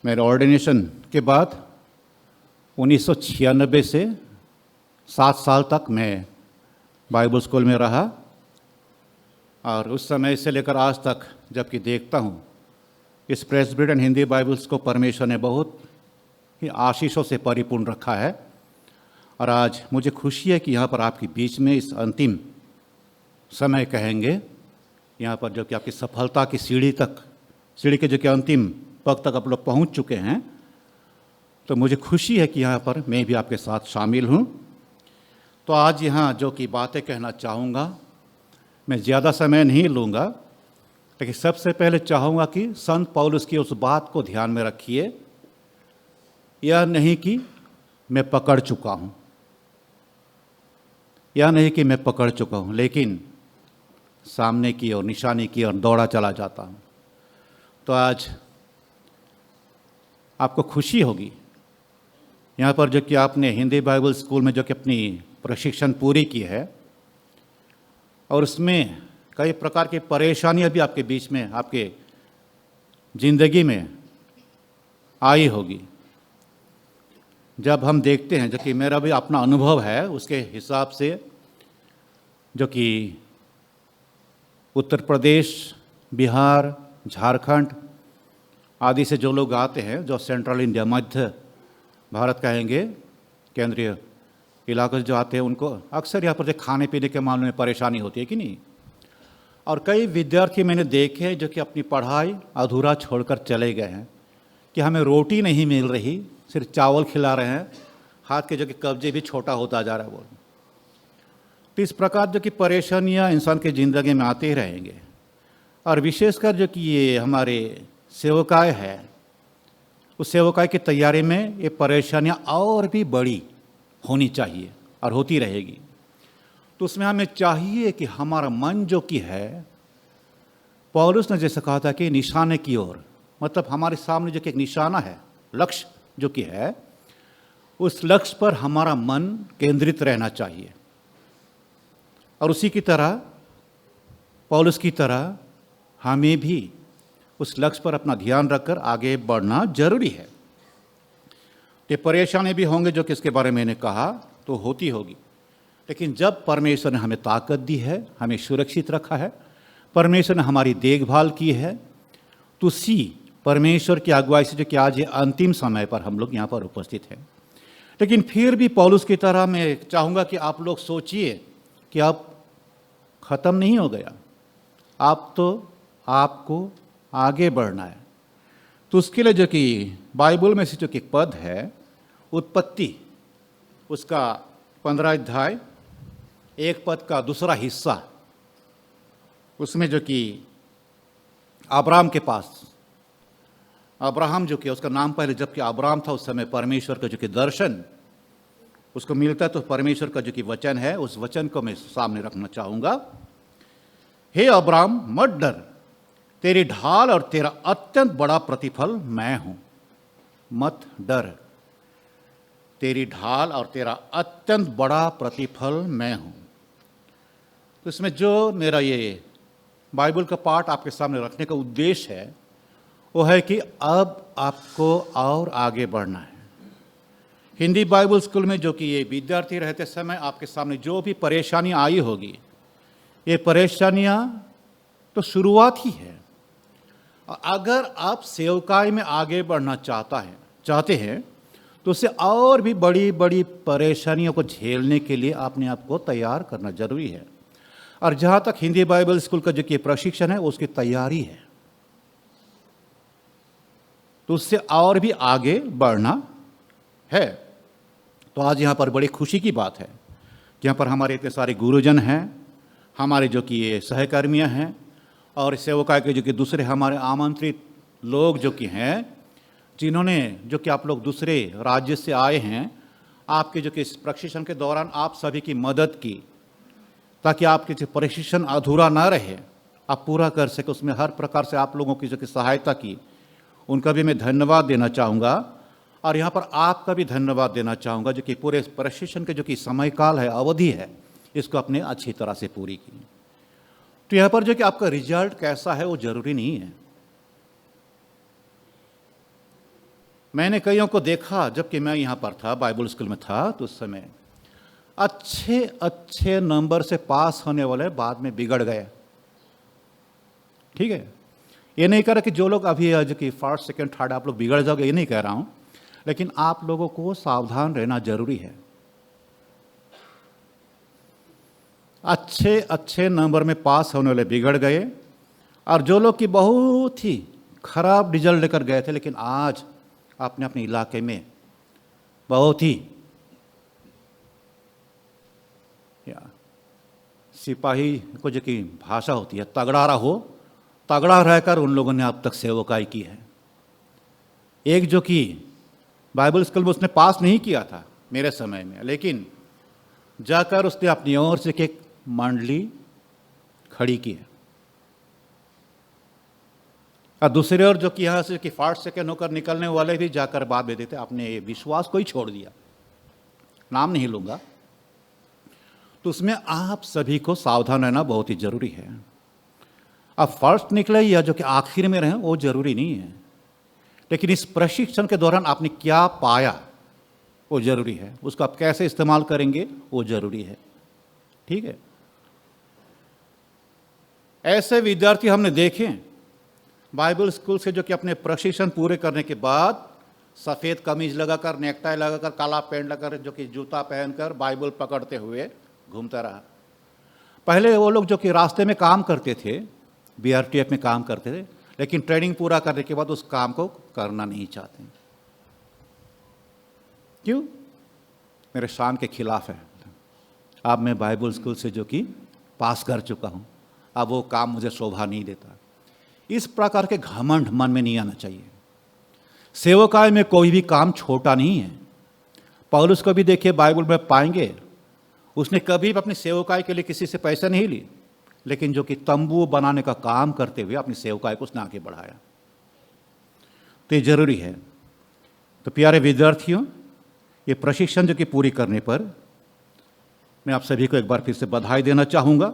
मेरे ऑर्डिनेशन के बाद 1996 से 7 साल तक मैं बाइबल स्कूल में रहा और उस समय से लेकर आज तक जबकि देखता हूँ इस प्रेस्बिटेरियन हिंदी बाइबल्स को परमेश्वर ने बहुत ही आशीषों से परिपूर्ण रखा है और आज मुझे खुशी है कि यहाँ पर आपके बीच में इस अंतिम समय कहेंगे यहाँ पर जो कि आपकी सफलता की सीढ़ी के जो कि अंतिम पग तक आप लोग पहुँच चुके हैं, तो मुझे खुशी है कि यहाँ पर मैं भी आपके साथ शामिल हूँ। तो आज यहाँ जो कि बातें कहना चाहूँगा मैं ज़्यादा समय नहीं लूँगा, लेकिन सबसे पहले चाहूँगा कि संत पौलुस की उस बात को ध्यान में रखिए, यह नहीं कि मैं पकड़ चुका हूँ, यह नहीं कि मैं पकड़ चुका हूँ, लेकिन सामने की ओर निशानी की ओर दौड़ा चला जाता हूँ। तो आज आपको खुशी होगी यहाँ पर जो कि आपने हिंदी बाइबल स्कूल में जो कि अपनी प्रशिक्षण पूरी की है और उसमें कई प्रकार की परेशानियां भी आपके बीच में आपके ज़िंदगी में आई होगी। जब हम देखते हैं, जो कि मेरा भी अपना अनुभव है, उसके हिसाब से जो कि उत्तर प्रदेश, बिहार, झारखंड आदि से जो लोग आते हैं, जो सेंट्रल इंडिया, मध्य भारत कहेंगे, केंद्रीय इलाके जो आते हैं, उनको अक्सर यहाँ पर खाने पीने के मामले में परेशानी होती है कि नहीं। और कई विद्यार्थी मैंने देखे हैं जो कि अपनी पढ़ाई अधूरा छोड़कर चले गए हैं कि हमें रोटी नहीं मिल रही, सिर्फ चावल खिला रहे हैं, हाथ के जो कि कब्जे भी छोटा होता जा रहा है वो। तो इस प्रकार जो कि परेशानियाँ इंसान की ज़िंदगी में आते ही रहेंगे। और विशेषकर जो कि ये हमारे सेवकाएँ है, उस सेवकाई की तैयारी में ये परेशानियां और भी बड़ी होनी चाहिए और होती रहेगी। तो उसमें हमें चाहिए कि हमारा मन जो कि है, पौलुस ने जैसे कहा था कि निशाने की ओर, मतलब हमारे सामने जो कि एक निशाना है, लक्ष्य जो कि है, उस लक्ष्य पर हमारा मन केंद्रित रहना चाहिए। और उसी की तरह पौलुस की तरह हमें भी उस लक्ष्य पर अपना ध्यान रखकर आगे बढ़ना जरूरी है। ये परेशानी भी होंगे जो कि इसके बारे में मैंने कहा, तो होती होगी, लेकिन जब परमेश्वर ने हमें ताकत दी है, हमें सुरक्षित रखा है, परमेश्वर ने हमारी देखभाल की है, तो उसी परमेश्वर की अगुवाई से जो कि आज ये अंतिम समय पर हम लोग यहाँ पर उपस्थित हैं। लेकिन फिर भी पौलुस की तरह मैं चाहूँगा कि आप लोग सोचिए कि अब ख़त्म नहीं हो गया, आपको आगे बढ़ना है। तो उसके लिए जो कि बाइबल में से जो कि पद है, उत्पत्ति उसका 15 अध्याय 1 पद का दूसरा हिस्सा, उसमें जो कि अब्राहम के पास, अब्राहम जो कि उसका नाम पहले जबकि अब्राहम था, उस समय परमेश्वर का जो कि दर्शन उसको मिलता है, तो परमेश्वर का जो कि वचन है, उस वचन को मैं सामने रखना चाहूँगा। हे अब्राहम, मत डर, तेरी ढाल और तेरा अत्यंत बड़ा प्रतिफल मैं हूं, मत डर। तेरी ढाल और तेरा अत्यंत बड़ा प्रतिफल मैं हूं। तो इसमें जो मेरा ये बाइबल का पाठ आपके सामने रखने का उद्देश्य है वो है कि अब आपको और आगे बढ़ना है। हिंदी बाइबल स्कूल में जो कि ये विद्यार्थी रहते समय आपके सामने जो भी परेशानियां आई होगी, ये परेशानियां तो शुरुआत ही है। अगर आप सेवकाई में आगे बढ़ना चाहते हैं तो उसे और भी बड़ी बड़ी परेशानियों को झेलने के लिए अपने आप को तैयार करना जरूरी है। और जहाँ तक हिंदी बाइबल स्कूल का जो कि प्रशिक्षण है उसकी तैयारी है, तो उससे और भी आगे बढ़ना है। तो आज यहाँ पर बड़ी खुशी की बात है कि यहाँ पर हमारे इतने सारे गुरुजन हैं, हमारे जो कि ये सहकर्मियाँ हैं और सेवकाई के जो कि दूसरे हमारे आमंत्रित लोग जो कि हैं, जिन्होंने जो कि आप लोग दूसरे राज्य से आए हैं, आपके जो कि इस प्रशिक्षण के दौरान आप सभी की मदद की ताकि आपके जो प्रशिक्षण अधूरा ना रहे, आप पूरा कर सके। उसमें हर प्रकार से आप लोगों की जो कि सहायता की, उनका भी मैं धन्यवाद देना चाहूँगा। और यहाँ पर आपका भी धन्यवाद देना चाहूँगा जो कि पूरे प्रशिक्षण के जो कि समय काल है, अवधि है, इसको आपने अच्छी तरह से पूरी की। तो यहाँ पर जो कि आपका रिजल्ट कैसा है वो जरूरी नहीं है। मैंने कईयों को देखा जबकि मैं यहाँ पर था, बाइबल स्कूल में था, तो उस समय अच्छे अच्छे नंबर से पास होने वाले बाद में बिगड़ गए। ठीक है, ये नहीं कह रहा कि जो लोग अभी जो कि फर्स्ट सेकंड थर्ड आप लोग बिगड़ जाओगे, ये नहीं कह रहा हूँ, लेकिन आप लोगों को सावधान रहना जरूरी है। अच्छे अच्छे नंबर में पास होने वाले बिगड़ गए, और जो लोग कि बहुत ही खराब रिजल्ट लेकर गए थे लेकिन आज अपने अपने इलाके में बहुत ही सिपाही को जो कि भाषा होती है तगड़ा रहो, तगड़ा रहकर उन लोगों ने अब तक सेवकाई की है। एक जो कि बाइबल स्कूल में उसने पास नहीं किया था मेरे समय में, लेकिन जाकर उसने अपनी ओर से एक मंडली खड़ी की है। और दूसरे ओर जो कि यहाँ से कि फर्स्ट सेकंड होकर निकलने वाले भी जाकर बाद में देते अपने विश्वास को ही छोड़ दिया, नाम नहीं लूंगा। तो उसमें आप सभी को सावधान रहना बहुत ही जरूरी है। अब फर्स्ट निकले या जो कि आखिर में रहे वो जरूरी नहीं है, लेकिन इस प्रशिक्षण के दौरान आपने क्या पाया वो जरूरी है, उसको आप कैसे इस्तेमाल करेंगे वो जरूरी है। ठीक है, ऐसे विद्यार्थी हमने देखे बाइबल स्कूल से जो कि अपने प्रशिक्षण पूरे करने के बाद सफ़ेद कमीज लगाकर, नेकटाई लगाकर, काला पैंट लगाकर, जो कि जूता पहनकर बाइबल पकड़ते हुए घूमता रहा। पहले वो लोग जो कि रास्ते में काम करते थे, बीआरटीएफ में काम करते थे, लेकिन ट्रेनिंग पूरा करने के बाद उस काम को करना नहीं चाहते। क्यों? मेरे शान के खिलाफ है। अब मैं बाइबल स्कूल से जो कि पास कर चुका हूँ, अब वो काम मुझे शोभा नहीं देता। इस प्रकार के घमंड मन में नहीं आना चाहिए। सेवकाई में कोई भी काम छोटा नहीं है। पौलुस को भी देखिए बाइबल में पाएंगे, उसने कभी भी अपनी सेवकाई के लिए किसी से पैसा नहीं ली, लेकिन जो कि तंबू बनाने का काम करते हुए अपनी सेवकाई को उसने आगे बढ़ाया। तो ये जरूरी है। तो प्यारे विद्यार्थियों, ये प्रशिक्षण जो कि पूरी करने पर मैं आप सभी को एक बार फिर से बधाई देना चाहूँगा।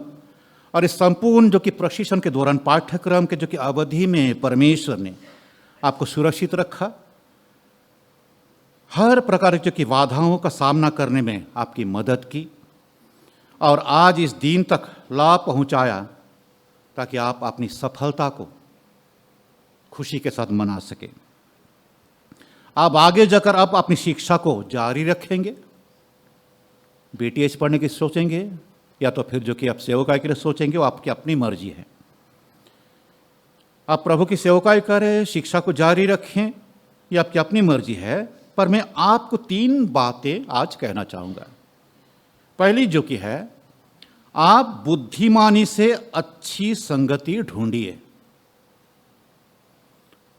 और इस संपूर्ण जो कि प्रशिक्षण के दौरान पाठ्यक्रम के जो कि अवधि में परमेश्वर ने आपको सुरक्षित रखा, हर प्रकार की जो कि बाधाओं का सामना करने में आपकी मदद की, और आज इस दिन तक लाभ पहुंचाया ताकि आप अपनी सफलता को खुशी के साथ मना सके। आप आगे जाकर आप अपनी शिक्षा को जारी रखेंगे, बीटीएच पढ़ने की सोचेंगे या तो फिर जो कि आप सेवकाई के लिए सोचेंगे, वो आपकी अपनी मर्जी है। आप प्रभु की सेवकाई करें, शिक्षा को जारी रखें, ये आपकी अपनी मर्जी है। पर मैं आपको 3 बातें आज कहना चाहूँगा। पहली जो कि है, आप बुद्धिमानी से अच्छी संगति ढूंढिए।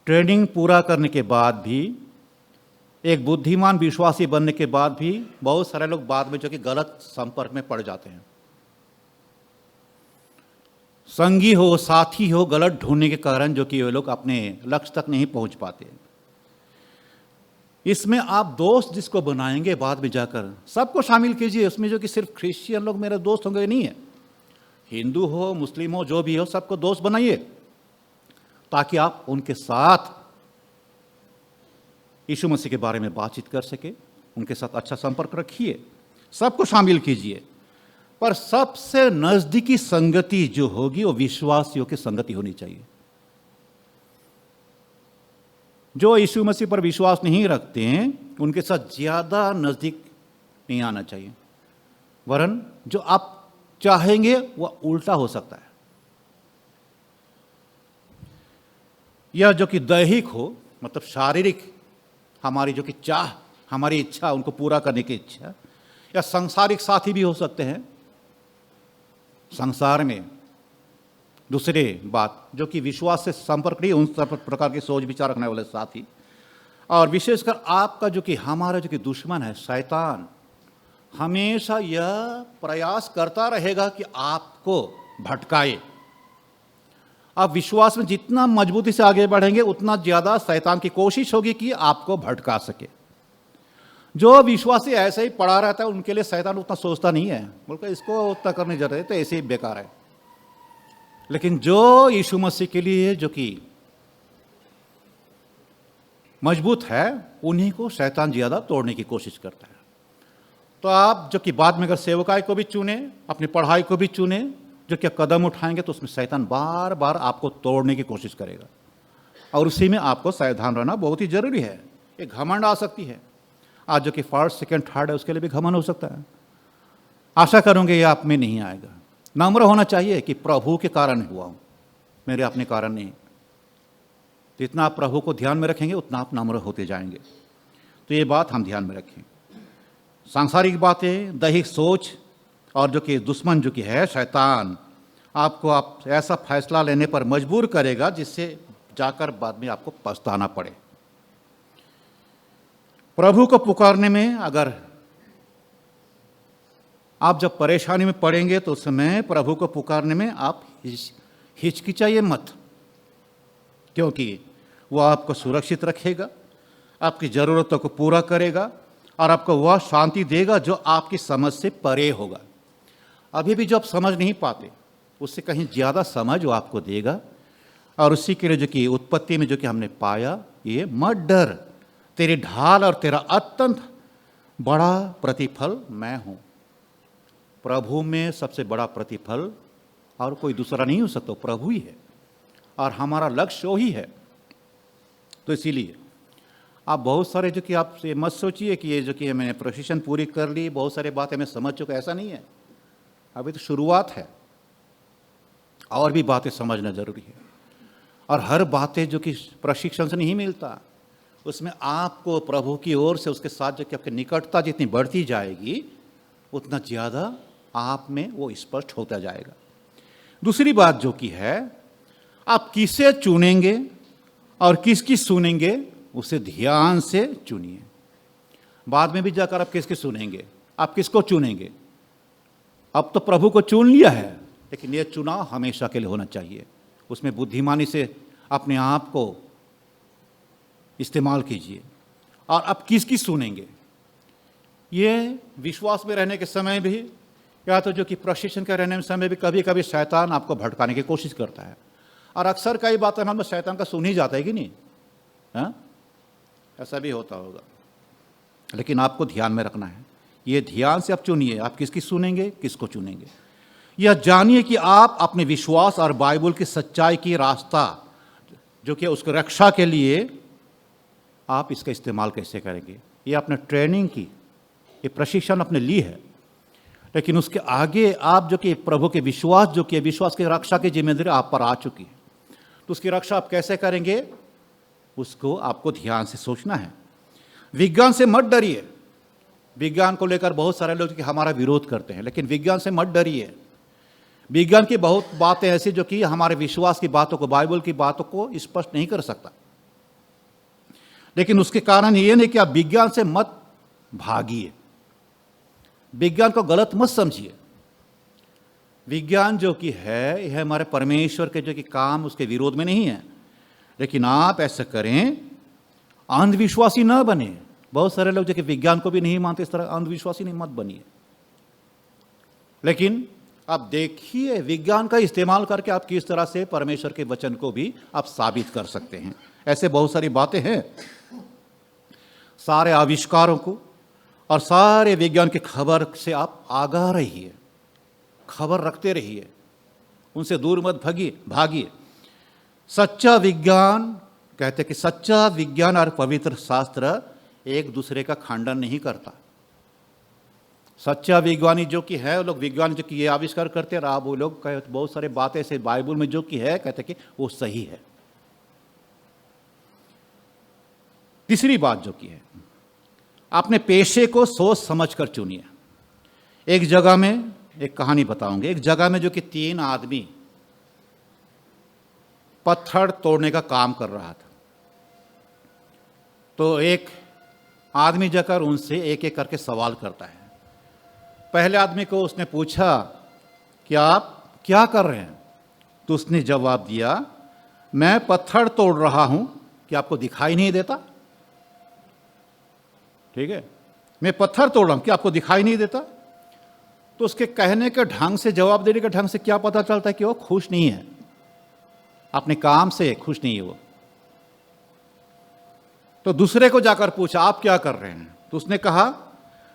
ट्रेनिंग पूरा करने के बाद भी, एक बुद्धिमान विश्वासी बनने के बाद भी बहुत सारे लोग बाद में जो कि गलत संपर्क में पड़ जाते हैं। संगी हो, साथी हो, गलत ढूंढने के कारण जो कि वे लोग अपने लक्ष्य तक नहीं पहुंच पाते। इसमें आप दोस्त जिसको बनाएंगे बाद में जाकर सबको शामिल कीजिए उसमें, जो कि सिर्फ क्रिश्चियन लोग मेरे दोस्त होंगे नहीं है, हिंदू हो मुस्लिम हो जो भी हो सबको दोस्त बनाइए, ताकि आप उनके साथ यीशु मसीह के बारे में बातचीत कर सके, उनके साथ अच्छा संपर्क रखिए, सबको शामिल कीजिए। पर सबसे नजदीकी संगति जो होगी वो विश्वासियों की संगति होनी चाहिए। जो यीशु मसीह पर विश्वास नहीं रखते हैं उनके साथ ज्यादा नजदीक नहीं आना चाहिए, वरन जो आप चाहेंगे वह उल्टा हो सकता है। यह जो कि दैहिक हो, मतलब शारीरिक, हमारी जो कि चाह, हमारी इच्छा, उनको पूरा करने की इच्छा, या सांसारिक साथी भी हो सकते हैं संसार में। दूसरे बात जो कि विश्वास से संपर्क नहीं, उन सब प्रकार की सोच विचार रखने वाले साथी, और विशेषकर आपका जो कि हमारा जो कि दुश्मन है शैतान, हमेशा यह प्रयास करता रहेगा कि आपको भटकाए। आप विश्वास में जितना मजबूती से आगे बढ़ेंगे उतना ज्यादा शैतान की कोशिश होगी कि आपको भटका सके। जो विश्वासी ऐसे ही पड़ा रहता है उनके लिए शैतान उतना सोचता नहीं है, बोलकर इसको उतना करने जा रहे हैं तो ऐसे ही बेकार है। लेकिन जो यीशु मसीह के लिए जो कि मजबूत है उन्हीं को शैतान ज्यादा तोड़ने की कोशिश करता है। तो आप जो कि बाद में अगर सेवकाई को भी चुने, अपनी पढ़ाई को भी चुने, जो कि कदम उठाएंगे तो उसमें शैतान बार बार आपको तोड़ने की कोशिश करेगा, और उसी में आपको सावधान रहना बहुत ही जरूरी है। एक घमंड आ सकती है, आज जो कि फर्स्ट सेकंड थर्ड है उसके लिए भी घमंड हो सकता है। आशा करूंगे ये आप में नहीं आएगा। नम्र होना चाहिए कि प्रभु के कारण हुआ हूं, मेरे अपने कारण नहीं। जितना आप प्रभु को ध्यान में रखेंगे उतना आप नम्र होते जाएंगे। तो ये बात हम ध्यान में रखें। सांसारिक बातें, दैहिक सोच, और जो कि दुश्मन जो कि है शैतान, आपको आप ऐसा फैसला लेने पर मजबूर करेगा जिससे जाकर बाद में आपको पछताना पड़े। प्रभु को पुकारने में अगर आप जब परेशानी में पड़ेंगे तो उस समय प्रभु को पुकारने में आप हिचकिचाइए मत, क्योंकि वह आपको सुरक्षित रखेगा, आपकी ज़रूरतों को पूरा करेगा और आपको वह शांति देगा जो आपकी समझ से परे होगा। अभी भी जो आप समझ नहीं पाते उससे कहीं ज़्यादा समझ वो आपको देगा। और उसी के लिए जो कि उत्पत्ति में जो कि हमने पाया, ये मत डर, तेरी ढाल और तेरा अत्यंत बड़ा प्रतिफल मैं हूँ। प्रभु में सबसे बड़ा प्रतिफल और कोई दूसरा नहीं हो सकता, प्रभु ही है, और हमारा लक्ष्य वही है। तो इसीलिए आप बहुत सारे जो कि आप ये मत सोचिए कि ये जो कि मैंने प्रशिक्षण पूरी कर ली, बहुत सारी बातें मैं समझ चुका, ऐसा नहीं है। अभी तो शुरुआत है, और भी बातें समझना जरूरी है। और हर बातें जो कि प्रशिक्षण से नहीं मिलता, उसमें आपको प्रभु की ओर से उसके साथ जो कि आपकी निकटता जितनी बढ़ती जाएगी उतना ज़्यादा आप में वो स्पष्ट होता जाएगा। दूसरी बात जो कि है, आप किसे चुनेंगे और किसकी सुनेंगे उसे ध्यान से चुनिए। बाद में भी जाकर आप किसकी सुनेंगे, आप किसको चुनेंगे? अब तो प्रभु को चुन लिया है, लेकिन यह चुनाव हमेशा के लिए होना चाहिए। उसमें बुद्धिमानी से अपने आप को इस्तेमाल कीजिए। और आप किसकी सुनेंगे, ये विश्वास में रहने के समय भी, या तो जो कि प्रशिक्षण के रहने के समय भी कभी कभी शैतान आपको भटकाने की कोशिश करता है। और अक्सर कई बातें हम शैतान का सुन ही जाता है कि नहीं, हाँ? ऐसा भी होता होगा। लेकिन आपको ध्यान में रखना है, ये ध्यान से आप चुनिए, आप किसकी सुनेंगे, किसको चुनेंगे। यह जानिए कि आप अपने विश्वास और बाइबल की सच्चाई की रास्ता जो कि उसको रक्षा के लिए आप इसका इस्तेमाल कैसे करेंगे। ये आपने ट्रेनिंग की, ये प्रशिक्षण आपने ली है, लेकिन उसके आगे आप जो कि प्रभु के विश्वास जो कि विश्वास की रक्षा की जिम्मेदारी आप पर आ चुकी है, तो उसकी रक्षा आप कैसे करेंगे उसको आपको ध्यान से सोचना है। विज्ञान से मत डरिए। विज्ञान को लेकर बहुत सारे लोग कि हमारा विरोध करते हैं, लेकिन विज्ञान से मत डरिए। विज्ञान की बहुत बातें ऐसी जो कि हमारे विश्वास की बातों को, बाइबल की बातों को स्पष्ट नहीं कर सकता, लेकिन उसके कारण ये नहीं कि आप विज्ञान से मत भागिए, विज्ञान को गलत मत समझिए। विज्ञान जो कि है यह हमारे परमेश्वर के जो कि काम उसके विरोध में नहीं है, लेकिन आप ऐसा करें, अंधविश्वासी न बने, बहुत सारे लोग जो कि विज्ञान को भी नहीं मानते, इस तरह अंधविश्वासी नहीं मत बनिए। लेकिन आप देखिए विज्ञान का इस्तेमाल करके आप किस तरह से परमेश्वर के वचन को भी आप साबित कर सकते हैं। ऐसे बहुत सारी बातें हैं। सारे आविष्कारों को और सारे विज्ञान की खबर से आप आगाह रहिए, खबर रखते रहिए, उनसे दूर मत भागिए। सच्चा विज्ञान कहते कि सच्चा विज्ञान और पवित्र शास्त्र एक दूसरे का खंडन नहीं करता। सच्चा विज्ञानी जो कि है, वो लोग विज्ञान जो कि ये आविष्कार करते हैं, वो लोग कहते बहुत सारे बातें से बाइबल में जो कि है कहते कि वो सही है। तीसरी बात जो कि है, अपने पेशे को सोच समझ कर चुनिए। एक जगह में एक कहानी बताऊंगे। एक जगह में जो कि 3 आदमी पत्थर तोड़ने का काम कर रहा था। तो एक आदमी जाकर उनसे एक एक करके सवाल करता है। पहले आदमी को उसने पूछा कि आप क्या कर रहे हैं? तो उसने जवाब दिया, मैं पत्थर तोड़ रहा हूं, कि आपको दिखाई नहीं देता? ठीक है, मैं पत्थर तोड़ रहा हूं, कि आपको दिखाई नहीं देता? तो उसके कहने के ढंग से, जवाब देने के ढंग से क्या पता चलता है कि वो खुश नहीं है, अपने काम से खुश नहीं है वो। तो दूसरे को जाकर पूछा, आप क्या कर रहे हैं? तो उसने कहा,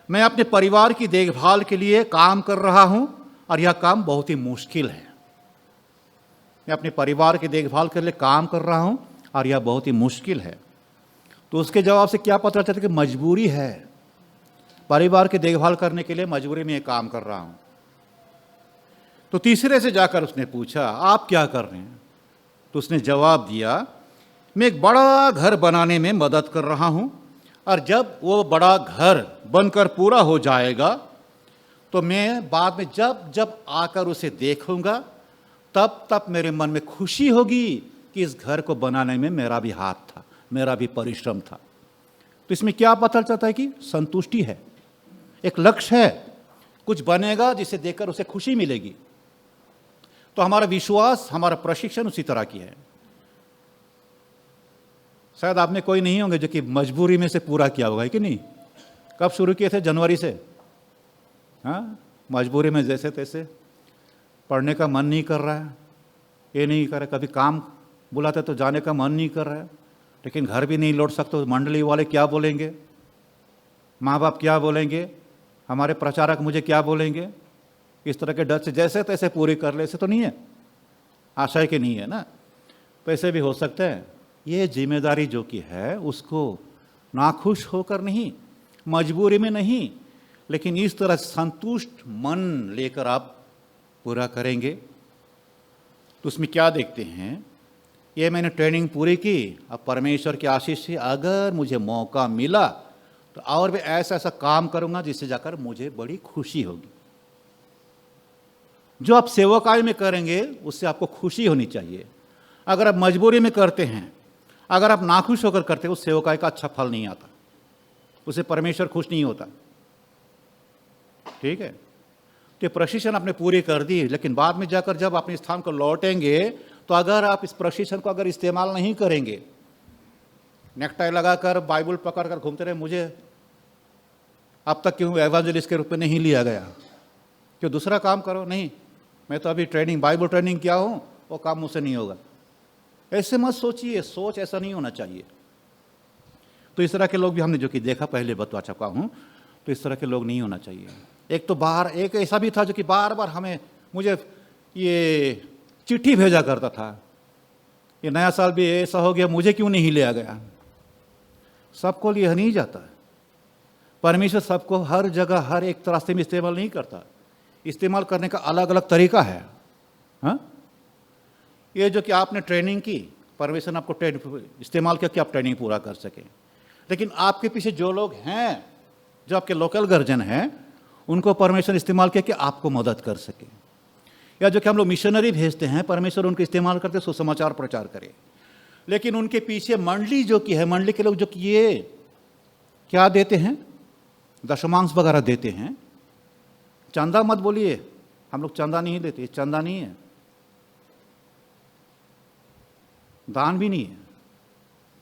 मैं अपने परिवार की देखभाल के लिए काम कर रहा हूं और यह काम बहुत ही मुश्किल है। मैं अपने परिवार की देखभाल के लिए काम कर रहा हूं और यह बहुत ही मुश्किल है। तो उसके जवाब से क्या पता चलता है कि मजबूरी है, परिवार की देखभाल करने के लिए मजबूरी में काम कर रहा हूं। तो तीसरे से जाकर उसने पूछा, आप क्या कर रहे हैं? तो उसने जवाब दिया, मैं एक बड़ा घर बनाने में मदद कर रहा हूं और जब वो बड़ा घर बनकर पूरा हो जाएगा तो मैं बाद में जब जब आकर उसे देखूंगा तब तब मेरे मन में खुशी होगी कि इस घर को बनाने में मेरा भी हाथ था, मेरा भी परिश्रम था। तो इसमें क्या पता चलता है कि संतुष्टि है, एक लक्ष्य है, कुछ बनेगा जिसे देखकर उसे खुशी मिलेगी। तो हमारा विश्वास, हमारा प्रशिक्षण उसी तरह की है। शायद आप में कोई नहीं होंगे जो कि मजबूरी में से पूरा किया होगा, है कि नहीं? कब शुरू किए थे? जनवरी से। हाँ, मजबूरी में जैसे तैसे, पढ़ने का मन नहीं कर रहा है, ये नहीं कर रहा, कभी काम बुलाते तो जाने का मन नहीं कर रहा है, लेकिन घर भी नहीं लौट सकते, मंडली वाले क्या बोलेंगे, माँ बाप क्या बोलेंगे, हमारे प्रचारक मुझे क्या बोलेंगे, इस तरह के डर से जैसे तैसे पूरी कर ले, ऐसे तो नहीं है, आशय के नहीं है ना। तो ऐसे भी हो सकते हैं। ये जिम्मेदारी जो कि है उसको नाखुश होकर नहीं, मजबूरी में नहीं, लेकिन इस तरह संतुष्ट मन लेकर आप पूरा करेंगे। तो उसमें क्या देखते हैं, ये मैंने ट्रेनिंग पूरी की, अब परमेश्वर की आशीष से अगर मुझे मौका मिला तो और भी ऐसा ऐसा काम करूंगा जिससे जाकर मुझे बड़ी खुशी होगी। जो आप सेवकाई में करेंगे उससे आपको खुशी होनी चाहिए। अगर आप मजबूरी में करते हैं, अगर आप नाखुश होकर करते हैं, उस सेवकाई का अच्छा फल नहीं आता, उसे परमेश्वर खुश नहीं होता। ठीक है, तो प्रशिक्षण आपने पूरी कर दी, लेकिन बाद में जाकर जब अपने स्थान को लौटेंगे तो अगर आप इस प्रशिक्षण को अगर इस्तेमाल नहीं करेंगे, नेकटाई लगाकर बाइबल पकड़कर घूमते रहे, मुझे अब तक क्यों एवेंजलिस्ट के रूप में नहीं लिया गया, क्यों दूसरा काम करो, नहीं मैं तो अभी ट्रेनिंग, बाइबल ट्रेनिंग किया हूं, वो काम मुझसे नहीं होगा। ऐसे मत सोचिए, सोच ऐसा नहीं होना चाहिए। तो इस तरह के लोग भी हमने जो कि देखा, पहले बता चुका हूं, तो इस तरह के लोग नहीं होना चाहिए। एक तो बाहर एक ऐसा भी था जो कि बार बार मुझे ये चिट्ठी भेजा करता था, ये नया साल भी ऐसा हो गया, मुझे क्यों नहीं लिया गया। सबको लिया नहीं जाता है, परमेश्वर सबको हर जगह हर एक रास्ते में इस्तेमाल नहीं करता, इस्तेमाल करने का अलग अलग तरीका है। हाँ, ये जो कि आपने ट्रेनिंग की, परमेश्वर ने आपको इस्तेमाल किया कि आप ट्रेनिंग पूरा कर सकें, लेकिन आपके पीछे जो लोग हैं, जो आपके लोकल गर्जन हैं, उनको परमेश्वर इस्तेमाल किया कि आपको मदद कर सके। या जो कि हम लोग मिशनरी भेजते हैं, परमेश्वर उनको इस्तेमाल करते सुसमाचार प्रचार करे, लेकिन उनके पीछे मंडली जो कि है, मंडली के लोग जो कि ये क्या देते हैं, दशमांश वगैरह देते हैं। चंदा मत बोलिए, हम लोग चंदा नहीं देते, चंदा नहीं है, दान भी नहीं है,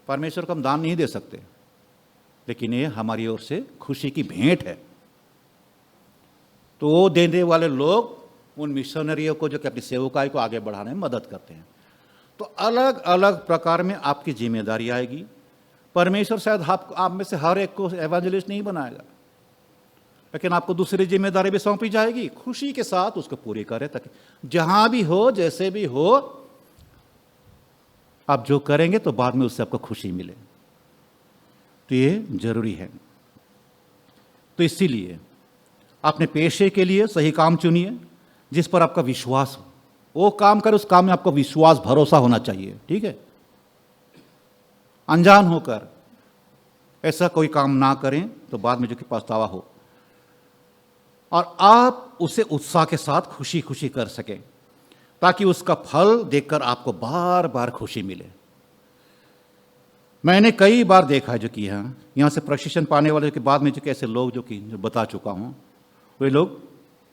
परमेश्वर को हम दान नहीं दे सकते। लेकिन ये हमारी ओर से खुशी की भेंट है। तो वो देने वाले लोग उन मिशनरियों को जो कि अपनी सेवकाई को आगे बढ़ाने में मदद करते हैं। तो अलग अलग प्रकार में आपकी जिम्मेदारी आएगी। परमेश्वर शायद आप में से हर एक को एवेंजलिस्ट नहीं बनाएगा, लेकिन आपको दूसरी जिम्मेदारी भी सौंपी जाएगी। खुशी के साथ उसको पूरी करें, ताकि जहां भी हो, जैसे भी हो, आप जो करेंगे तो बाद में उससे आपको खुशी मिले। तो ये जरूरी है। तो इसीलिए अपने पेशे के लिए सही काम चुनिए जिस पर आपका विश्वास हो। वो काम कर, उस काम में आपको विश्वास, भरोसा होना चाहिए। ठीक है, अनजान होकर ऐसा कोई काम ना करें तो बाद में जो कि पछतावा हो, और आप उसे उत्साह के साथ खुशी खुशी कर सकें, ताकि उसका फल देखकर आपको बार बार खुशी मिले। मैंने कई बार देखा है जो कि यहाँ से प्रशिक्षण पाने वाले के बाद में जो कि ऐसे लोग जो बता चुका हूं, वे लोग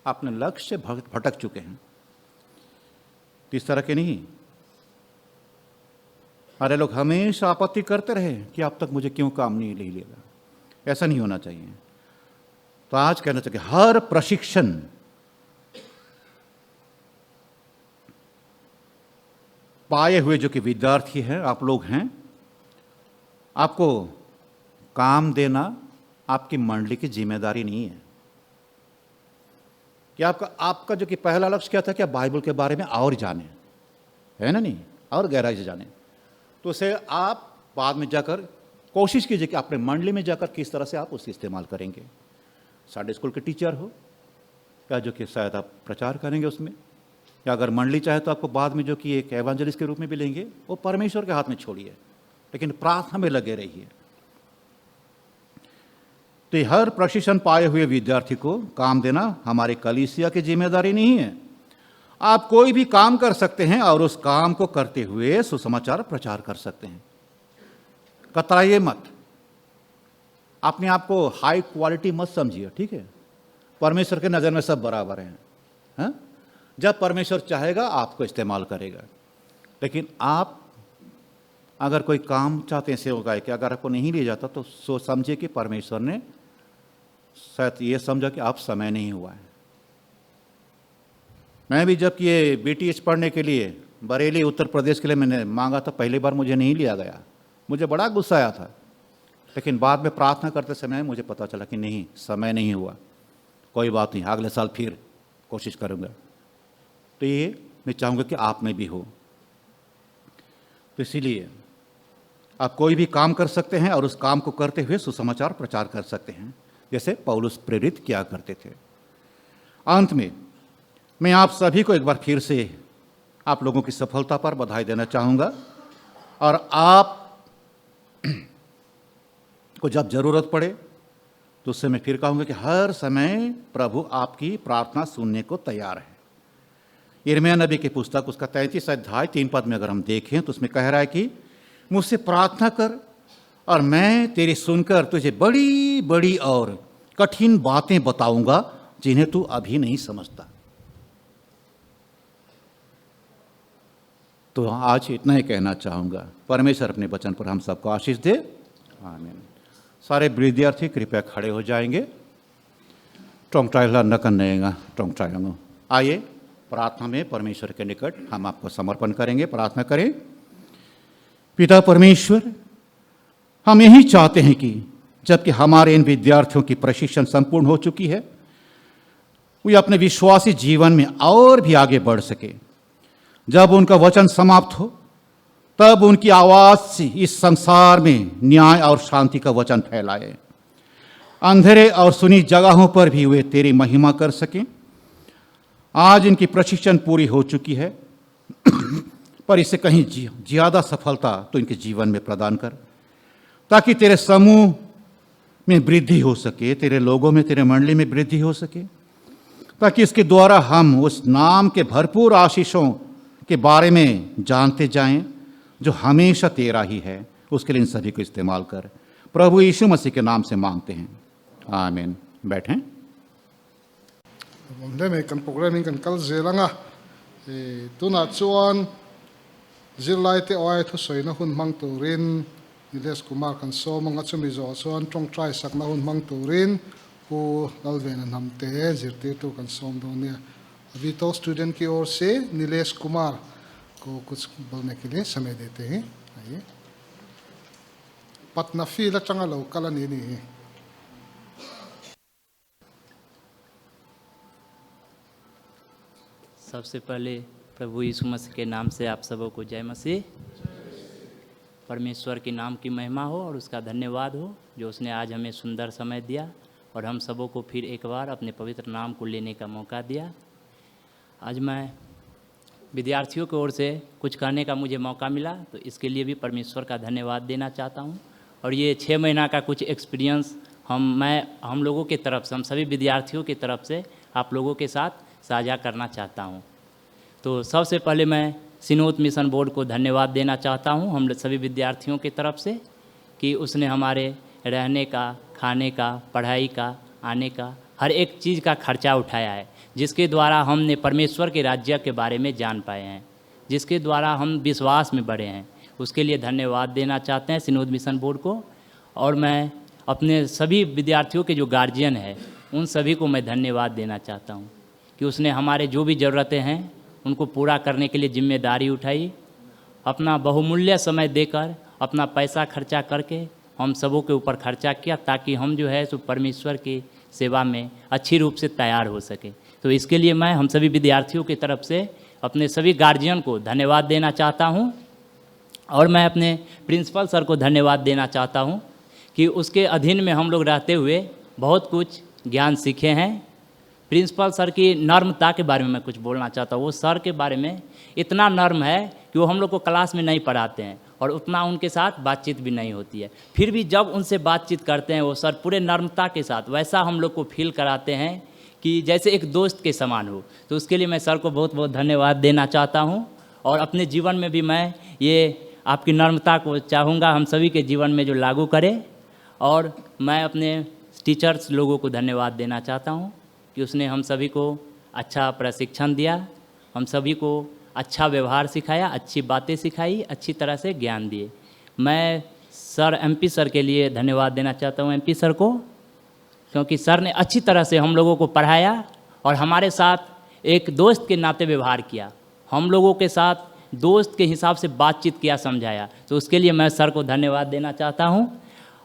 अपने लक्ष्य से भटक चुके हैं। तो इस तरह के नहीं, अरे लोग हमेशा आपत्ति करते रहे कि अब तक मुझे क्यों काम नहीं ले लिया। ऐसा नहीं होना चाहिए। तो आज कहना चाहिए हर प्रशिक्षण पाए हुए जो कि विद्यार्थी हैं, आप लोग हैं, आपको काम देना आपकी मंडली की जिम्मेदारी नहीं है। कि आपका जो कि पहला लक्ष्य क्या था कि आप बाइबल के बारे में और जाने, है ना, नहीं, और गहराई से जाने। तो उसे आप बाद में जाकर कोशिश कीजिए कि अपने मंडली में जाकर किस तरह से आप उसका इस्तेमाल करेंगे। संडे स्कूल के टीचर हो, या जो कि शायद आप प्रचार करेंगे उसमें, या अगर मंडली चाहे तो आपको बाद में जो कि एक एवेंजलिस्ट के रूप में भी लेंगे, वो परमेश्वर के हाथ में छोड़िए, लेकिन प्रार्थना में लगे रहिए। तो हर प्रशिक्षण पाए हुए विद्यार्थी को काम देना हमारे कलीसिया की जिम्मेदारी नहीं है। आप कोई भी काम कर सकते हैं और उस काम को करते हुए सुसमाचार प्रचार कर सकते हैं। कतराइए मत, अपने आप को हाई क्वालिटी मत समझिए। ठीक है, परमेश्वर के नज़र में सब बराबर हैं। हाँ? जब परमेश्वर चाहेगा आपको इस्तेमाल करेगा। लेकिन आप अगर कोई काम चाहते हैं सेवकाई के, अगर आपको नहीं लिया जाता तो सोच समझिए कि परमेश्वर ने शायद ये समझा कि आप समय नहीं हुआ है। मैं भी जब ये BTH पढ़ने के लिए बरेली उत्तर प्रदेश के लिए मैंने मांगा था, पहली बार मुझे नहीं लिया गया। मुझे बड़ा गुस्सा आया था, लेकिन बाद में प्रार्थना करते समय मुझे पता चला कि नहीं, समय नहीं हुआ, कोई बात नहीं, अगले साल फिर कोशिश करूँगा। तो ये मैं चाहूँगा कि आप में भी हो। तो इसीलिए आप कोई भी काम कर सकते हैं और उस काम को करते हुए सुसमाचार प्रचार कर सकते हैं, जैसे पौलुस प्रेरित किया करते थे। अंत में मैं आप सभी को एक बार फिर से आप लोगों की सफलता पर बधाई देना चाहूँगा, और आप को जब जरूरत पड़े तो उससे मैं फिर कहूँगा कि हर समय प्रभु आपकी प्रार्थना सुनने को तैयार है। यिर्मयाह नबी की पुस्तक उसका 33 अध्याय 3 पद में अगर हम देखें तो उसमें कह रहा है कि मुझसे प्रार्थना कर और मैं तेरी सुनकर तुझे बड़ी बड़ी और कठिन बातें बताऊंगा जिन्हें तू अभी नहीं समझता। तो आज इतना ही कहना चाहूँगा। परमेश्वर अपने वचन पर हम सबको आशीष दे। आमीन। सारे विद्यार्थी कृपया खड़े हो जाएंगे। टोंगटाइला नकन रहेगा टोंगटाइला। आइए प्रार्थना में परमेश्वर के निकट हम आपको समर्पण करेंगे। प्रार्थना करें। पिता परमेश्वर, हम यही चाहते हैं कि जबकि हमारे इन विद्यार्थियों की प्रशिक्षण संपूर्ण हो चुकी है, वे अपने विश्वासी जीवन में और भी आगे बढ़ सके। जब उनका वचन समाप्त हो तब उनकी आवाज से इस संसार में न्याय और शांति का वचन फैलाए। अंधेरे और सुनी जगहों पर भी वे तेरी महिमा कर सकें। आज इनकी प्रशिक्षण पूरी हो चुकी है, पर इससे कहीं ज्यादा सफलता तो इनके जीवन में प्रदान कर, ताकि तेरे समूह में वृद्धि हो सके, तेरे लोगों में, तेरे मंडली में वृद्धि हो सके, ताकि इसके द्वारा हम उस नाम के भरपूर आशीषों के बारे में जानते जाएं जो हमेशा तेरा ही है। उसके लिए इन सभी को इस्तेमाल कर। प्रभु यीशु मसीह के नाम से मांगते हैं, आमीन। बैठें। Hôm nay kan programming kan kal zelanga tu na chuan zirlai te oi thu soina hun mang turin Nilesh Kumar kan so manga chumi zo chuan tong try sakna hun mang turin pu dalven an hamte zirte tu kan som do nia अभी तो student की ओर से नीलेश कुमार को कुछ बोलने के लिए समय देते हैं आइए पटना फील चंगा लो कल नहीं सबसे पहले प्रभु यीशु मसीह के नाम से आप सबों को जय मसीह। परमेश्वर के नाम की महिमा हो और उसका धन्यवाद हो जो उसने आज हमें सुंदर समय दिया और हम सबों को फिर एक बार अपने पवित्र नाम को लेने का मौका दिया। आज मैं विद्यार्थियों की ओर से कुछ कहने का मुझे मौका मिला तो इसके लिए भी परमेश्वर का धन्यवाद देना चाहता हूँ। और ये 6 महीना का कुछ एक्सपीरियंस हम लोगों की तरफ से, हम सभी विद्यार्थियों की तरफ से आप लोगों के साथ साझा करना चाहता हूँ। तो सबसे पहले मैं सिनोद मिशन बोर्ड को धन्यवाद देना चाहता हूँ हम सभी विद्यार्थियों की तरफ से कि उसने हमारे रहने का, खाने का, पढ़ाई का, आने का हर एक चीज़ का खर्चा उठाया है, जिसके द्वारा हमने परमेश्वर के राज्य के बारे में जान पाए हैं, जिसके द्वारा हम विश्वास में बढ़े हैं। उसके लिए धन्यवाद देना चाहते हैं सिनोद मिशन बोर्ड को। और मैं अपने सभी विद्यार्थियों के जो गार्जियन हैं उन सभी को मैं धन्यवाद देना चाहता हूँ कि उसने हमारे जो भी ज़रूरतें हैं उनको पूरा करने के लिए जिम्मेदारी उठाई, अपना बहुमूल्य समय देकर, अपना पैसा खर्चा करके हम सबों के ऊपर खर्चा किया ताकि हम जो है सो परमेश्वर की सेवा में अच्छी रूप से तैयार हो सके। तो इसके लिए मैं हम सभी विद्यार्थियों की तरफ से अपने सभी गार्जियन को धन्यवाद देना चाहता हूं। और मैं अपने प्रिंसिपल सर को धन्यवाद देना चाहता हूं कि उसके अधीन में हम लोग रहते हुए बहुत कुछ ज्ञान सीखे हैं। प्रिंसिपल सर की नर्मता के बारे में मैं कुछ बोलना चाहता हूँ। वो सर के बारे में इतना नर्म है कि वो हम लोग को क्लास में नहीं पढ़ाते हैं और उतना उनके साथ बातचीत भी नहीं होती है, फिर भी जब उनसे बातचीत करते हैं वो सर पूरे नर्मता के साथ वैसा हम लोग को फील कराते हैं कि जैसे एक दोस्त के समान हो। तो उसके लिए मैं सर को बहुत बहुत धन्यवाद देना चाहता हूँ। और अपने जीवन में भी मैं ये आपकी नर्मता को चाहूँगा हम सभी के जीवन में जो लागू करें। और मैं अपने टीचर्स लोगों को धन्यवाद देना चाहता हूँ कि उसने हम सभी को अच्छा प्रशिक्षण दिया, हम सभी को अच्छा व्यवहार सिखाया, अच्छी बातें सिखाई, अच्छी तरह से ज्ञान दिए। मैं सर MP सर के लिए धन्यवाद देना चाहता हूँ, MP सर को, क्योंकि सर ने अच्छी तरह से हम लोगों को पढ़ाया और हमारे साथ एक दोस्त के नाते व्यवहार किया, हम लोगों के साथ दोस्त के हिसाब से बातचीत किया, समझाया। तो उसके लिए मैं सर को धन्यवाद देना चाहता हूँ।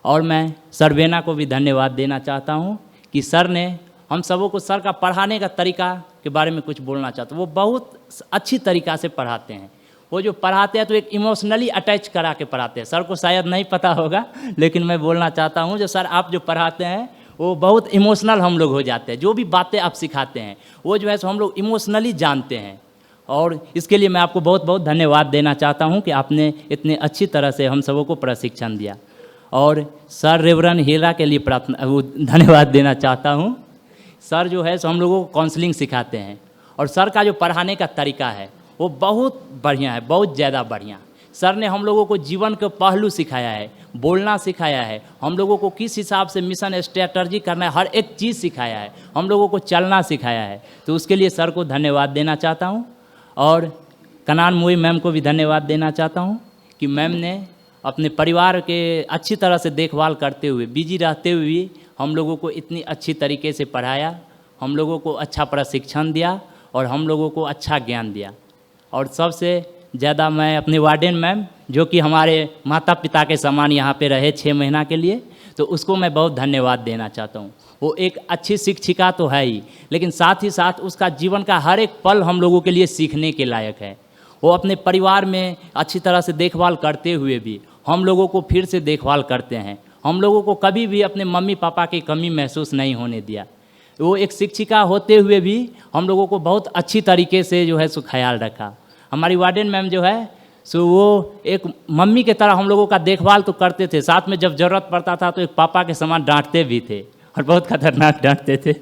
और मैं सर वेना को भी धन्यवाद देना चाहता हूँ कि सर ने हम सबों को, सर का पढ़ाने का तरीका के बारे में कुछ बोलना चाहता हूँ। वो बहुत अच्छी तरीक़ा से पढ़ाते हैं। वो जो पढ़ाते हैं तो एक इमोशनली अटैच करा के पढ़ाते हैं। सर को शायद नहीं पता होगा लेकिन मैं बोलना चाहता हूँ जो सर आप जो पढ़ाते हैं वो बहुत इमोशनल हम लोग हो जाते हैं। जो भी बातें आप सिखाते हैं वो जो है सो हम लोग इमोशनली जानते हैं। और इसके लिए मैं आपको बहुत बहुत धन्यवाद देना चाहता हूँ कि आपने इतने अच्छी तरह से हम सबों को प्रशिक्षण दिया। और सर रेवरन हीरा के लिए धन्यवाद देना चाहता हूँ। सर जो है सो हम लोगों को काउंसलिंग सिखाते हैं और सर का जो पढ़ाने का तरीका है वो बहुत बढ़िया है, बहुत ज़्यादा बढ़िया। सर ने हम लोगों को जीवन के पहलू सिखाया है, बोलना सिखाया है, हम लोगों को किस हिसाब से मिशन स्ट्रेटर्जी करना है, हर एक चीज़ सिखाया है, हम लोगों को चलना सिखाया है। तो उसके लिए सर को धन्यवाद देना चाहता हूँ। और कनान मोई मैम को भी धन्यवाद देना चाहता हूँ कि मैम ने अपने परिवार के अच्छी तरह से देखभाल करते हुए, बिजी रहते हुए भी हम लोगों को इतनी अच्छी तरीके से पढ़ाया, हम लोगों को अच्छा प्रशिक्षण दिया और हम लोगों को अच्छा ज्ञान दिया। और सबसे ज़्यादा मैं अपने वार्डन मैम जो कि हमारे माता पिता के समान यहाँ पे रहे 6 महीना के लिए, तो उसको मैं बहुत धन्यवाद देना चाहता हूँ। वो एक अच्छी शिक्षिका तो है ही, लेकिन साथ ही साथ उसका जीवन का हर एक पल हम लोगों के लिए सीखने के लायक है। वो अपने परिवार में अच्छी तरह से देखभाल करते हुए भी हम लोगों को फिर से देखभाल करते हैं। हम लोगों को कभी भी अपने मम्मी पापा की कमी महसूस नहीं होने दिया। वो एक शिक्षिका होते हुए भी हम लोगों को बहुत अच्छी तरीके से जो है सो ख्याल रखा। हमारी वार्डन मैम जो है सो वो एक मम्मी के तरह हम लोगों का देखभाल तो करते थे, साथ में जब ज़रूरत पड़ता था तो एक पापा के समान डांटते भी थे और बहुत खतरनाक डांटते थे।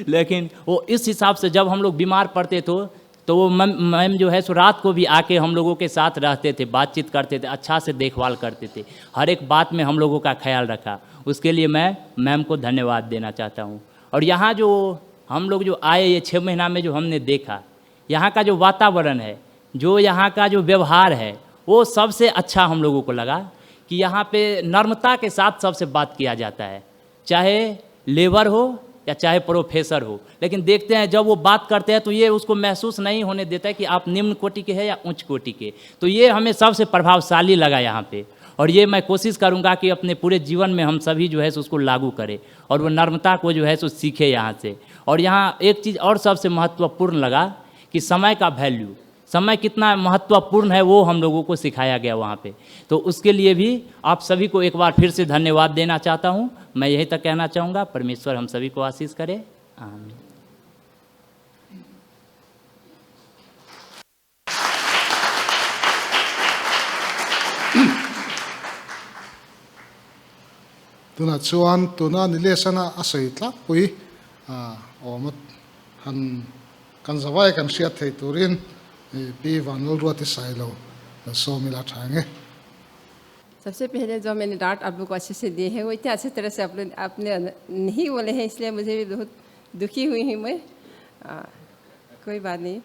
लेकिन वो इस हिसाब से जब हम लोग बीमार पड़ते थे तो वो मैम जो है सो रात को भी आके हम लोगों के साथ रहते थे, बातचीत करते थे, अच्छा से देखभाल करते थे, हर एक बात में हम लोगों का ख्याल रखा। उसके लिए मैं मैम को धन्यवाद देना चाहता हूँ। और यहाँ जो हम लोग जो आए ये 6 महीना में जो हमने देखा, यहाँ का जो वातावरण है, जो यहाँ का जो व्यवहार है, वो सबसे अच्छा हम लोगों को लगा कि यहाँ पे नम्रता के साथ सबसे बात किया जाता है, चाहे लेबर हो या चाहे प्रोफेसर हो। लेकिन देखते हैं जब वो बात करते हैं तो ये उसको महसूस नहीं होने देता है कि आप निम्न कोटि के हैं या उच्च कोटि के। तो ये हमें सबसे प्रभावशाली लगा यहाँ पे, और ये मैं कोशिश करूँगा कि अपने पूरे जीवन में हम सभी जो है सो उसको लागू करें और वो नम्रता को जो है सो सीखे यहाँ से। और यहाँ एक चीज़ और सबसे महत्वपूर्ण लगा कि समय का वैल्यू, समय कितना महत्वपूर्ण है वो हम लोगों को सिखाया गया वहाँ पे। तो उसके लिए भी आप सभी को एक बार फिर से धन्यवाद देना चाहता हूँ। मैं यही तक कहना चाहूँगा, परमेश्वर हम सभी को आशीष करे, आमीन। tuna chuan tuna nilesana asei tlak pui omat han kan zawai kan hriat thei turin pi vanul ruati sailo so mila thange। सबसे पहले जो मैंने डांट आप लोग को अच्छे से दिए हैं वो इतने अच्छे तरह से आप लोग आपने नहीं बोले हैं, इसलिए मुझे भी बहुत दुखी हुई हूँ मैं। कोई बात नहीं।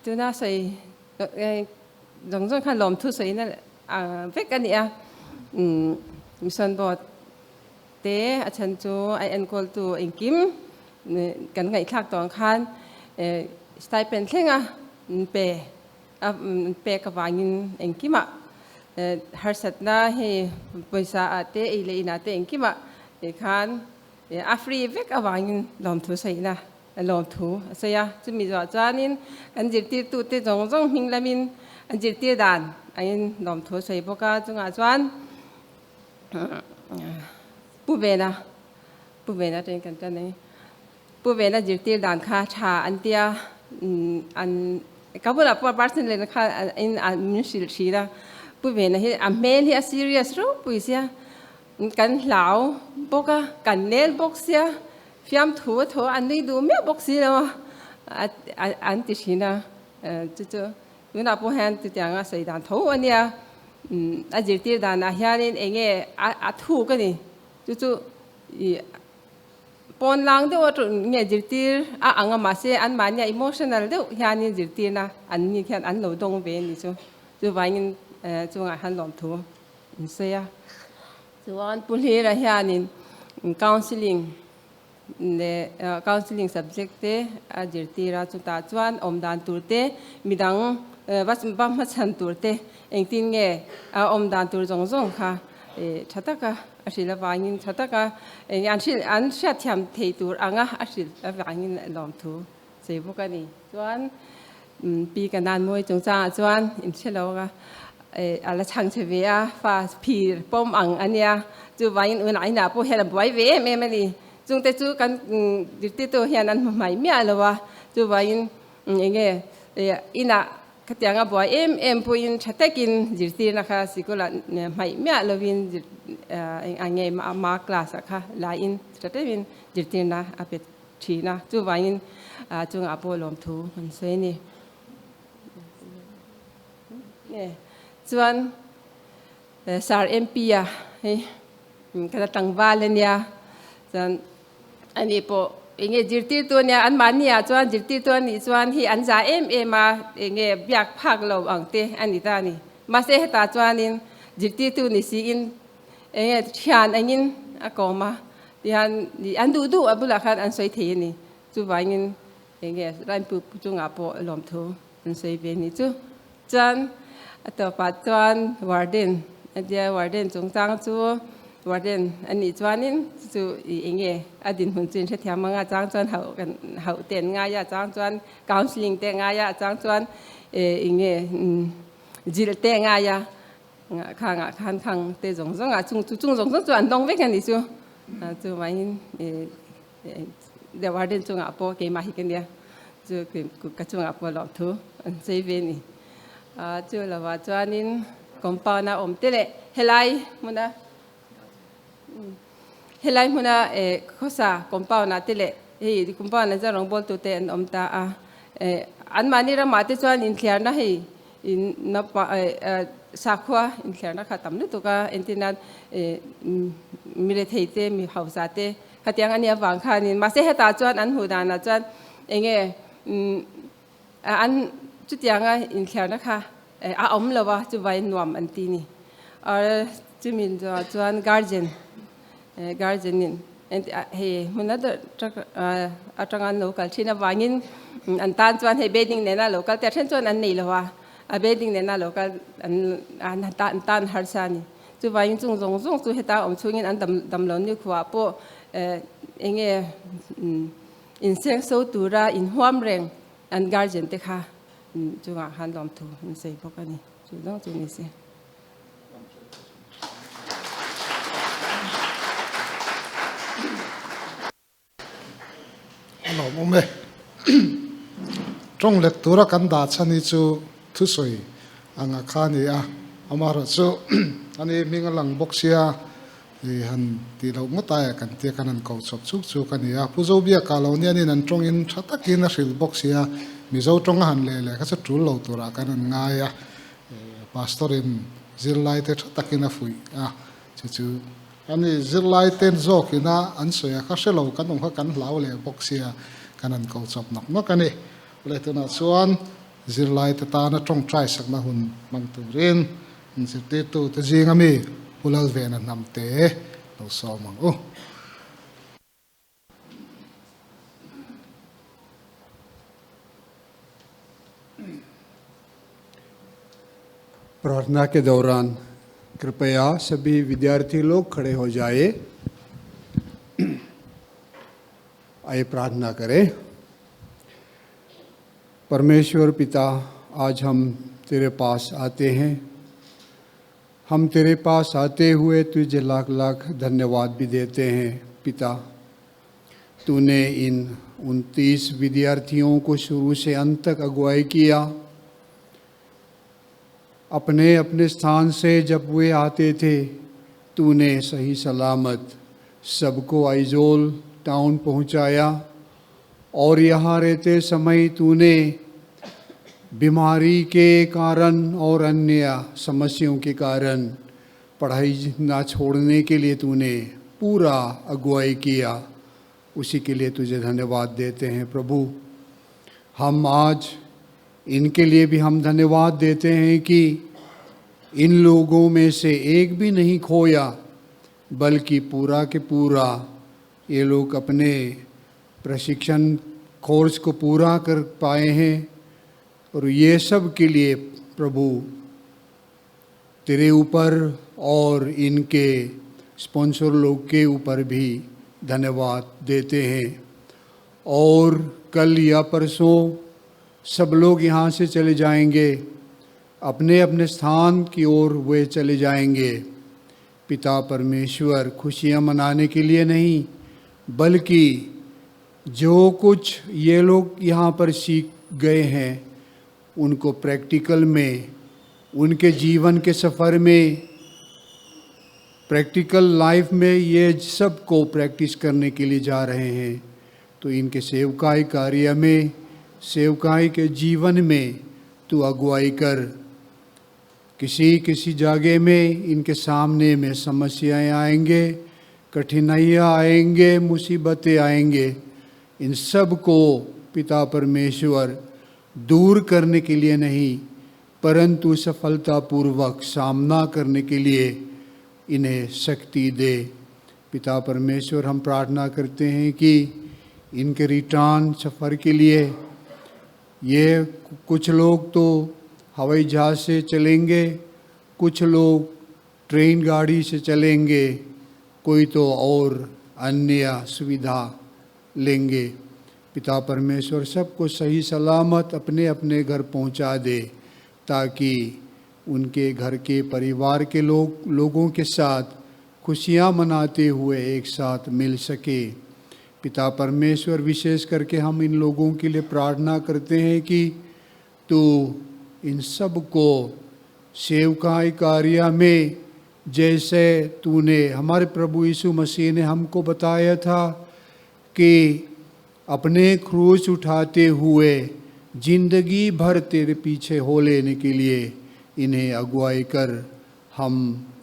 तो ना सही जोंग खान लॉम थू सही ना वे कनिया मिशन बोर्ड ते अच्छन जो आई एनकोल तो इंकिमกันไงทักตองคันสไตล์เป็นเท่งอ่ะเปเปกับวางินเองกิมะฮาร์สัตน่าให้บริษัทเตะอีเลน่าเตะเองกิมะคันแอฟริกากับวางินลอมทูใส่นะลอมทูเสียจะมีจานินอันจิตติตุเตจงจงหิงละมินอันจิตติดานอันลอมทูใส่พวกจงอาจารย์ผู้เบนะเรื่องกันจันนี่ผู้เวนัจิตติดานค่าชาอันเดียอันเขาบอกว่าปาร์ตินเลยนะคะอันมิสิลชีนะผู้เวนัที่อเมริกาซีเรียสรู้ปุยเสียกันเหลาบอกกันเนลบอกเสียฟิล์มถั่วอันนี้ดูไม่บอกเสียแล้วอันที่ชีนะจู่ๆดูน่าผู้แทนตัวอย่างอ่ะใส่ดานถั่วอันเนี้ยอันจิตติดานอ่ะเฮียนี่เองอัดถูกกันนี่จู่ปนลังเดียวจุดเนี่ยจิตติอังมาเสียอันมันเนี่ยอิโมชันนัลเดียวเฮียนี่จิตตินะอันนี้แค่อันหนูดงเบนนี่จู่วันนี้จู่งานหันหลอมทัวเสียจู่วันปุ่นเฮียเฮียนี่counseling เนี่ย counseling subject เตอจิตติราจุตาจวนอมดานตัวเตมีดังวัดบัมมัชันตัวเตเองที่เนี่ยอมดานตัวจงค่ะชัตตะอาศิลปะยินชัตตะอันเชื่อเทียมเทตูอังอาศิลปะยินลอมทูเสียพวกนี้จวนปีกันนานมวยจงจ้าจวนอินเชลล์อะไรช่างเฉวียฟาพีป้อมอังอันเนี้ยจูวายินอุ่นไอหน้าพวกเฮลับไว้เวแม่ไม่ดีจงแต่จูกันจิตติตัวเฮียนั้นไม่เมียเลยวะจูวายินอย่างเงี้ยอิน่ะขยันกับบ่อยพูดชัดเจนจิตตินะคะสิกุลเนี่ยไม่เมียเลวินอันเงี้ยมาคลาสค่ะลายอินชัดเจนจิตตินะอาเป็ดชีนะจูวายินจงอาโปลอมทูมันเซนี่เนี่ยจวนสารMPอ่ะกระตังวาเลเนี่ยจวนอันนี้พอเองจิตติตัวเนี่ยอันมันเนี่ยจวนจิตติตัวนี้จวนที่อันจ่ามาเองอยากพักเราอังเตอันนี้ตานี่มาเสียตาจวนนี่จิตติตัวนี้สิอินเองเชียนอันนี้อากมาที่อันดูอันบุลคัดอันสวยเทียนี่จู่วันนี้เองรันปุ๊บจุงอาโปลมทูอันสวยเป็นนี่จู่จวนต่อไปจวนวาร์เดนอันเดียววาร์เดนจงจ้างจู่วาร์เดนอันนี้จวนนี่จู่เองอดีตหุ่นจีนเชื่อมั่งจ้างจวนเขาเต้นง่ายจ้างจวนกาวซิลิงเต้นง่ายจ้างจวนเองจิลเต้นง่ายข้างเต้จงจุงจวนต้องเวกันนี่จู่วันนี้เดี๋ยววาร์เดนจงอาโปเกมาฮิกันเดียจู่กจงอาโปหลอกทูอันเซเวนี่จู่ละว่าจวนนี่คอมพาวน่าอมเตเล่เฮลัยมุนะข้อสาคอมพาวน่าเตเล่ที่คอมพาวน่าจะลงบอลตัวเตนอมตาอันมานี่เรามาเตจวนอินเทียร์นะอินนับสักว่าอินเทียร์นะค่ะตำนึกตัวก็อินทินันมีเรทเตมีเฮาซาเตขัดยังอันนี้ฟังค่ะนี่มาเสียตาจวนอันหูดานะจวนเองอันจุดยังอินเทียร์นะคะ à ống là wa chú vậy nuam anh tí nè ở chú mình cho anh guardian nín he mình đã chắc ở trong anh local chỉ là vài anh tan cho anh he bedding này là localแต่ฉันcho anh này là wa bedding này là local anh tan hard sani chú vài chung chú he ta ông chú anh đầm lớn như khóa po anh nghe in sáng số tu ra in hoam reng anh guardian te kha chú ngã han lom thu in sei bốc anh chú đó chú này xem lom ông mẹ trong lệ tura kan da chani chu thu soi anga khani a amaro chu ani minga lang boxia thì han ti lo ngota kan te kanan ko chok chuk chu kania puzo bia ka lo ni nan trong in thatakin a ril boxia mi zo trong han le ka chu tul lo tura kanan nga ya pastor in zirlai te thatakin a fui a chu ani zirlai ten zo kina an soya kha se lo kan ong kha kan lau le boxia kanan ko chop nok no kani le tu na chuan zirlai te ta na trong trai sak na hun mang tu rin zirte tu te jinga mi pulal ve na nam te lo so mang o प्रार्थना के दौरान कृपया सभी विद्यार्थी लोग खड़े हो जाए। आइए प्रार्थना करें। परमेश्वर पिता, आज हम तेरे पास आते हैं। हम तेरे पास आते हुए तुझे लाख लाख धन्यवाद भी देते हैं। पिता, तूने इन 29 विद्यार्थियों को शुरू से अंत तक अगुवाई किया। अपने अपने स्थान से जब वे आते थे, तूने सही सलामत सबको आइजोल टाउन पहुंचाया और यहाँ रहते समय तूने बीमारी के कारण और अन्य समस्याओं के कारण पढ़ाई ना छोड़ने के लिए तूने पूरा अगुवाई किया। उसी के लिए तुझे धन्यवाद देते हैं प्रभु। हम आज इनके लिए भी हम धन्यवाद देते हैं कि इन लोगों में से एक भी नहीं खोया, बल्कि पूरा के पूरा ये लोग अपने प्रशिक्षण कोर्स को पूरा कर पाए हैं। और ये सब के लिए प्रभु तेरे ऊपर और इनके स्पॉन्सर लोग के ऊपर भी धन्यवाद देते हैं। और कल या परसों सब लोग यहाँ से चले जाएंगे, अपने अपने स्थान की ओर वे चले जाएंगे। पिता परमेश्वर, खुशियाँ मनाने के लिए नहीं, बल्कि जो कुछ ये लोग यहाँ पर सीख गए हैं उनको प्रैक्टिकल में, उनके जीवन के सफ़र में, प्रैक्टिकल लाइफ में ये सब को प्रैक्टिस करने के लिए जा रहे हैं। तो इनके सेवकाई कार्य में, सेवकाई के जीवन में तू अगुवाई कर। किसी जगह में इनके सामने में समस्याएं आएंगे, कठिनाइयाँ आएंगे, मुसीबतें आएंगे। इन सब को पिता परमेश्वर दूर करने के लिए नहीं, परंतु सफलतापूर्वक सामना करने के लिए इन्हें शक्ति दे। पिता परमेश्वर, हम प्रार्थना करते हैं कि इनके रिटर्न सफ़र के लिए ये कुछ लोग तो हवाई जहाज़ से चलेंगे, कुछ लोग ट्रेन गाड़ी से चलेंगे, कोई तो और अन्य सुविधा लेंगे। पिता परमेश्वर सबको सही सलामत अपने अपने घर पहुंचा दे, ताकि उनके घर के परिवार के लोगों के साथ खुशियां मनाते हुए एक साथ मिल सके। पिता परमेश्वर, विशेष करके हम इन लोगों के लिए प्रार्थना करते हैं कि तू इन सब को सेवकाई कार्य में, जैसे तूने हमारे प्रभु यीशु मसीह ने हमको बताया था कि अपने क्रूस उठाते हुए जिंदगी भर तेरे पीछे हो लेने के लिए इन्हें अगुवाई कर। हम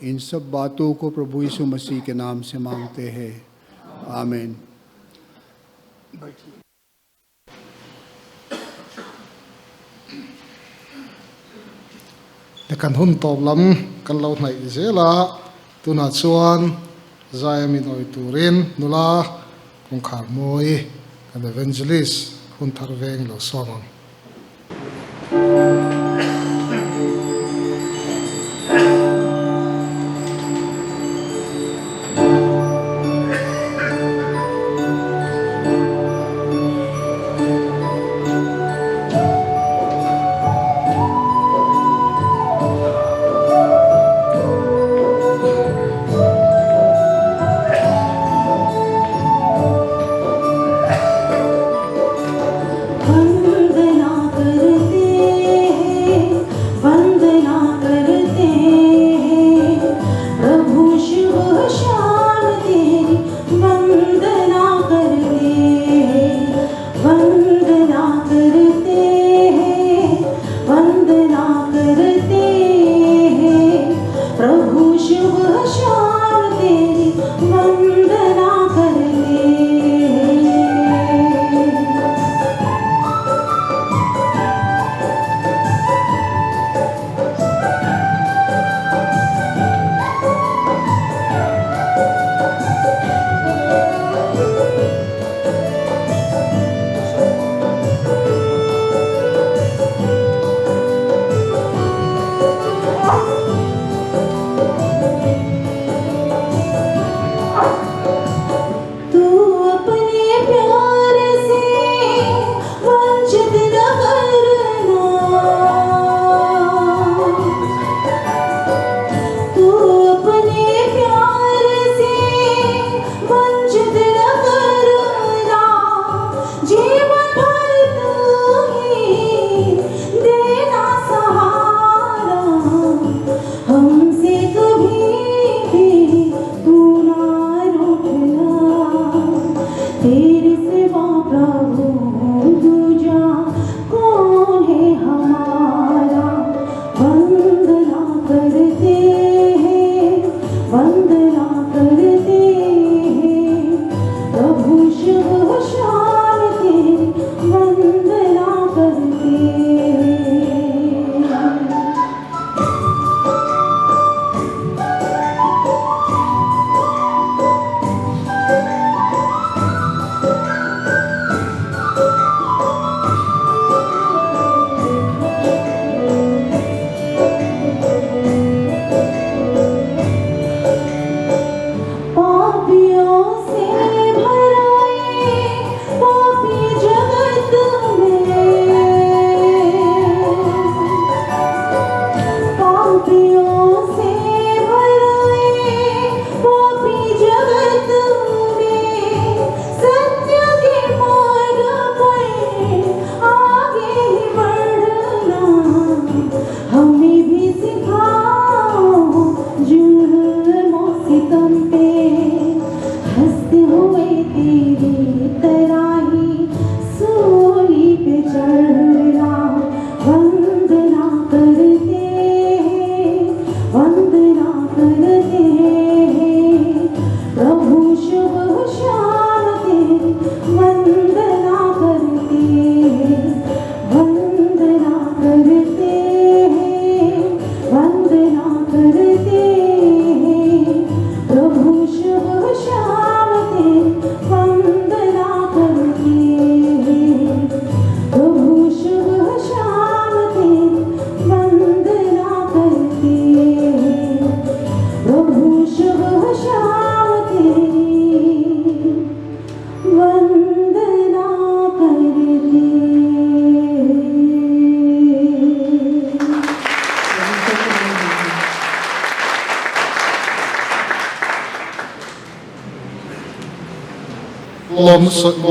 इन सब बातों को प्रभु यीशु मसीह के नाम से मांगते हैं, आमीन। để kan hun top lam kan lo nai zela tuna chuan zai mi noi turin nula kong khar moi kan evangelist hun thar veng lo somang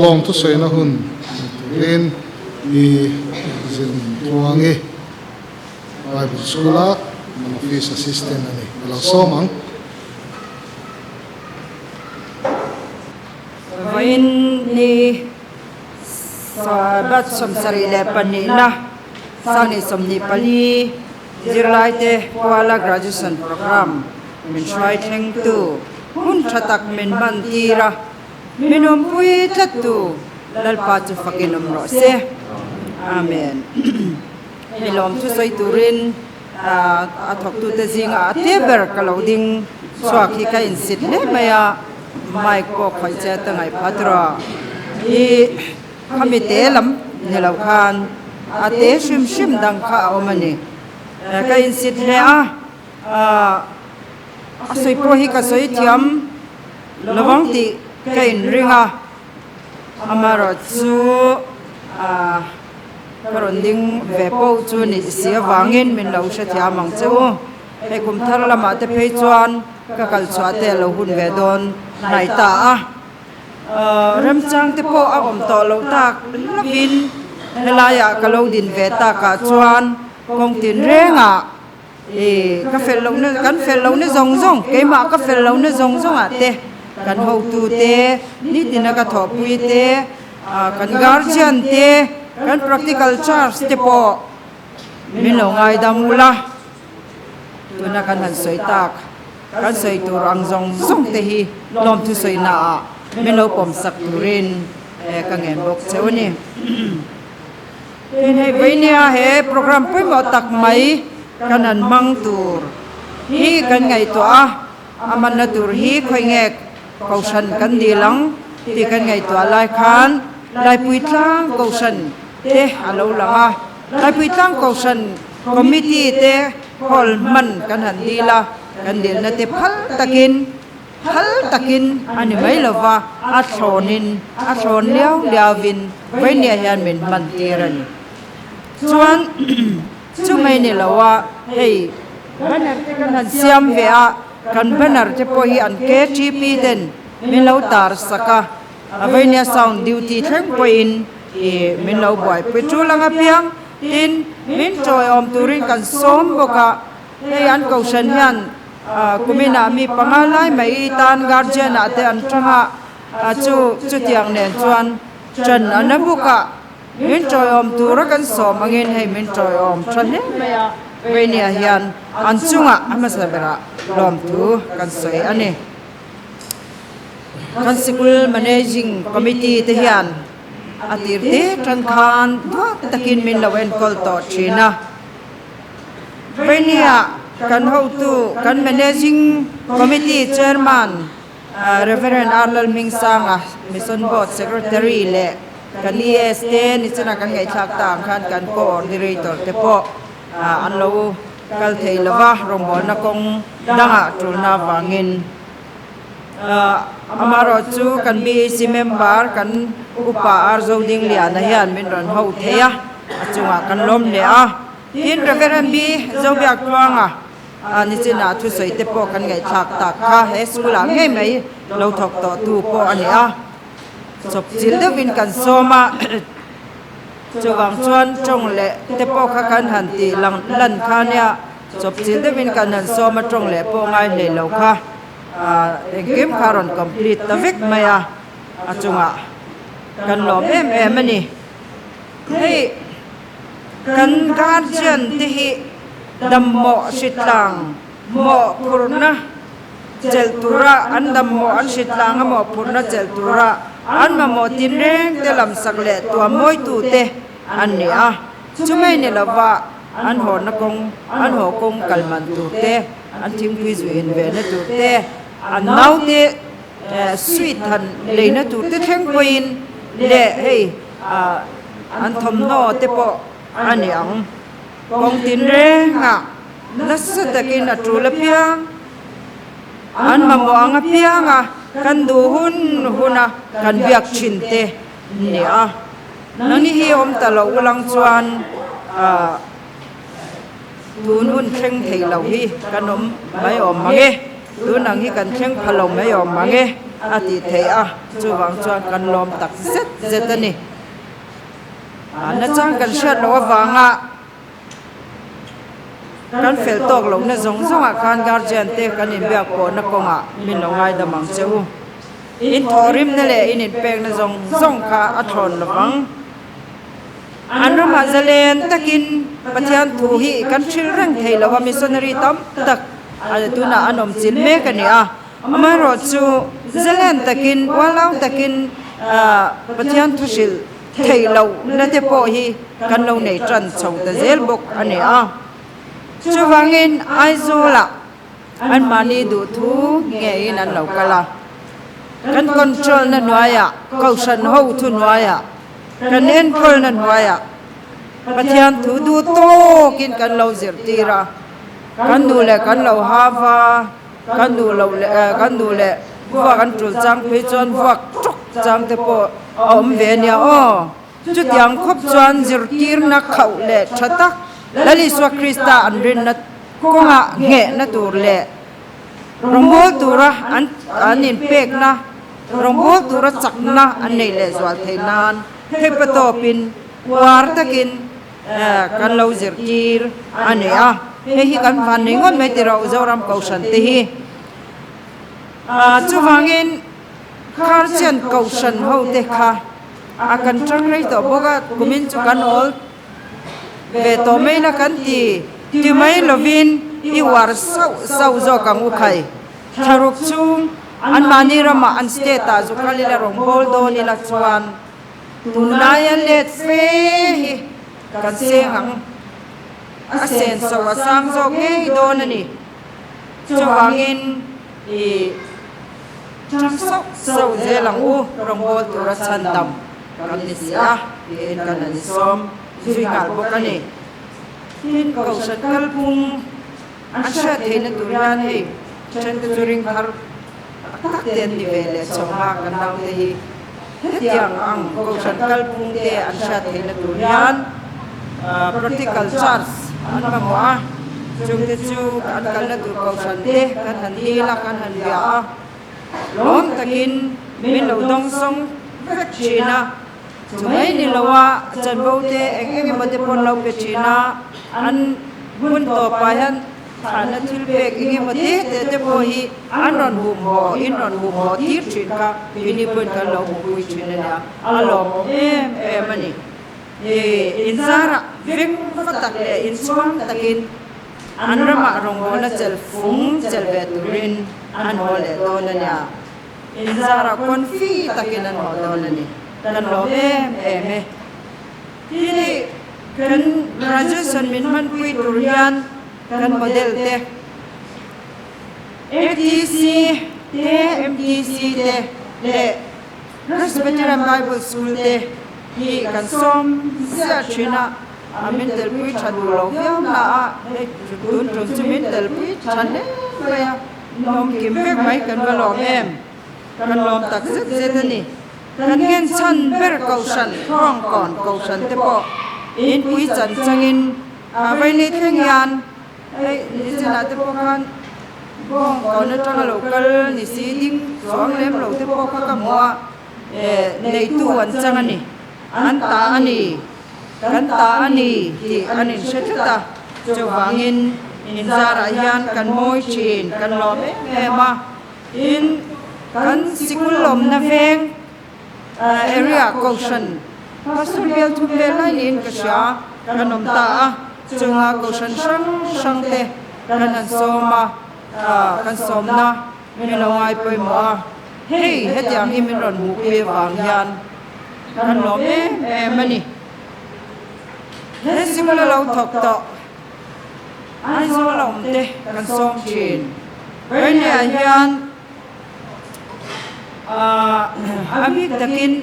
lom tu soi na hun in i zin tuangi Bible school a office assistant ani lo somang vain ni sabat somsari le panina sani somni pali zirlaite kuala graduation program min shwai theng tu hun thatak min bantira minum pui thatu lalpa chu fakinum ro se amen hilom chu sai turin a thok tu te zinga te ber kalo ding swak hi ka in sit le maya mai ko khoi che ta ngai phatra i khami te lam ne lo khan a te shim shim dang kha omani ka in sit le a soi pro hi ka soi thiam lawang ti ka in ringa amaro chu karon ding ve po chu ni sia wangin min lo sha thia mang chu he kum thar lama te phei chuan ka kal chwa te lo hun ve don nai ta ram chang te po a om to lo tak lavin helaya ka lo din ve ta ka chuan kong tin renga ka fel lo ne kan fel lo ne zong zong ke ma ka fel lo ne zong zong a te kan ho tu te ni tin ka tho pui te kan guardian te kan practical charge te po min lo ngai damula tuna kan han soi tak kan soi tu rang zong zong te hi lom tu soi na min lo pom sak turin ka ngen bok chewni in he venia he program pui mo tak mai kanan mang tur hi kan ngai to aman na tur hi khoi ngek kausan kan dilang ti kan ngai to lai khan lai pui tlang kausan te alo langa lai pui tlang kausan committee te hol man kan han dila kan dil na te phal takin ani mai lova a thon liao liawin venia hian min man tiran chuan chu mai ni lawa hei banner te kan han siam ve a kan banner te po hi an KTP den min lo tar saka avenia sound duty thleng poin min lo boy petrolanga piang tin min toy om turin kan som boka hei an kausan hian kumina mi pangalai mai tan guardian ate an thanga chu tiang nen chuan chan anabuka min toy om tura kan som angin hei min toy om thane maya venia hian an chunga amasabera lom tu kan soi ani kan school managing committee te hian atir te tran khan takin min lawen kol to china venia kan ho tu kan managing committee chairman Reverend Arlal Mingsanga mission board secretary le kan EST ni chana kan ngai thak tang khan kan coordinator te po an lo kal thei lawa rombol na kong danga tulna wangin amaro chu kan BC member kan upa arzo ding lia na hian min ron ho theya achunga kan lom le in reverend bi zobiak twanga ani china thu soi te po kan ngai thak ta kha he school a ngai mai lo thok to tu po ani chop chil de win kan soma chuwang chuan chong le te po kha kan han ti lang lan kha nia chop chil de win kan han soma chong le po ngai le lo kha game karon complete ta vek maya achunga kan lom em ani hei kan guardian te hi dammo sitlang mo purna jeltura an dammo an sitlang mo purna jeltura an ma mo tinreng te lam sakle tua moi tu te an ni chumai ni lawa an ho na kong an ho kong kalman tu te an thing quiz win ve na tu te an nau te sweet han le na tu te theng poin le hey an thom no te po ani ang kong tin re nga nasa takin at trula piang an mamo ang piang kan duhun huna kan biak chinte ni nani hi om talo ulang chuan tun hun theng thei lo hi kanom mai om mange tunang hi kan theng phalom mai om mange ati thei chuwang chuan kan lom tak zet ani na chang kan shat lo wanga kan fel tok lo na zong zonga kan guardian te kan in biak ko na konga min lo ngai da mang cheu in thorim na le in pek na zong zong kha athon lawang anrama zalen takin pathian thu hi kan thil rang thei lawa missionary tam tak tuna anom chil me kania amaro chu zalen takin walau takin pathian thu sil thei lo na te po hi kan lo nei tran chho ta zel bok ani chu wangin aizola an mani du thu nge in an lo kala kan control na nuaya kausan ho thu nuaya kan enpol na nuaya pathian thu du to kin kan lo zirtira kan du le kan lo hava kan du le wa kan tul chang phe chon wa tuk chang te po om ve nia o chu tiang khop chuan zirtir na khau le thatak lali swa krista an rin na ko nga nge na tur le rombol tura an in pek na rombol tura chak na an nei le zwal theinan he patopin war takin kan lo zirtir ania he hi kan van ningon me tira uzoram kausan te hi chu wangin kharchen kausan ho te kha akan trang rei to boga kumin chu kan ol ve to mai na kan ti mai lovin i war sau zo kang u khai tharuk chung an mani rama an steta zu kalila rombol do ni la chuan tunayan let fe hi kan se hang asen so asang zo nge do na ni chuwangin i chang so je lang u rombol tura chandam kan ni sia in kan ni som zui ngal bo kan ni tin kau sakal pung an sha thein turian he chen te turing har tak ten ni vele chonga kan dang te hi hetiang ang kau sakal pung te an sha thein turian practical charge an ma wa chung te chu an kal na tu kau san te kan han hi la kan han bia lom takin min lo dong song vek china chumai ni lawa chan bo te eng ma te pon lo pe china an gun to pa han thana thil pek eng ma te po hi an ron hu mo in ron hu mo tir chin ka bini pon ka lo hu pui chin na alom mani in zara vek fatak le in swang takin an rama rong ho na chel fung chel ve turin an ho le do na nya in zara kon fi takin an ho do na ni kan lo me tini kan graduation min man pui turian kan model te ATC te MTC te le Presbyterian Bible School te hi kan som sia china amin tel pui chadu lo fiam na a tun tun chumin tel pui chan ne ya nom kim vek mai kan ba lo em kan lom tak zet ni kan ngen chan ber kausan rong kon kausan te po in pui chan changin vai ni theng yan ai ni chana te po kan bong kon na tang lo kal ni si ding suang lem lo te po ka ka mo nei tu an chang ani an ta ani kan ta ani ti anin setata chawangin in zara yan kan moi chin kan lom ma in kan sikulom na veng area caution pastoral to line in kasya kanom ta chunga caution sang te kanan soma kan somna milawai poi mo hey hetyang imin ron mu pe wang yan kan lo mani he simula lo thok to ai zo lom te kan som chin bai ne yan abik takin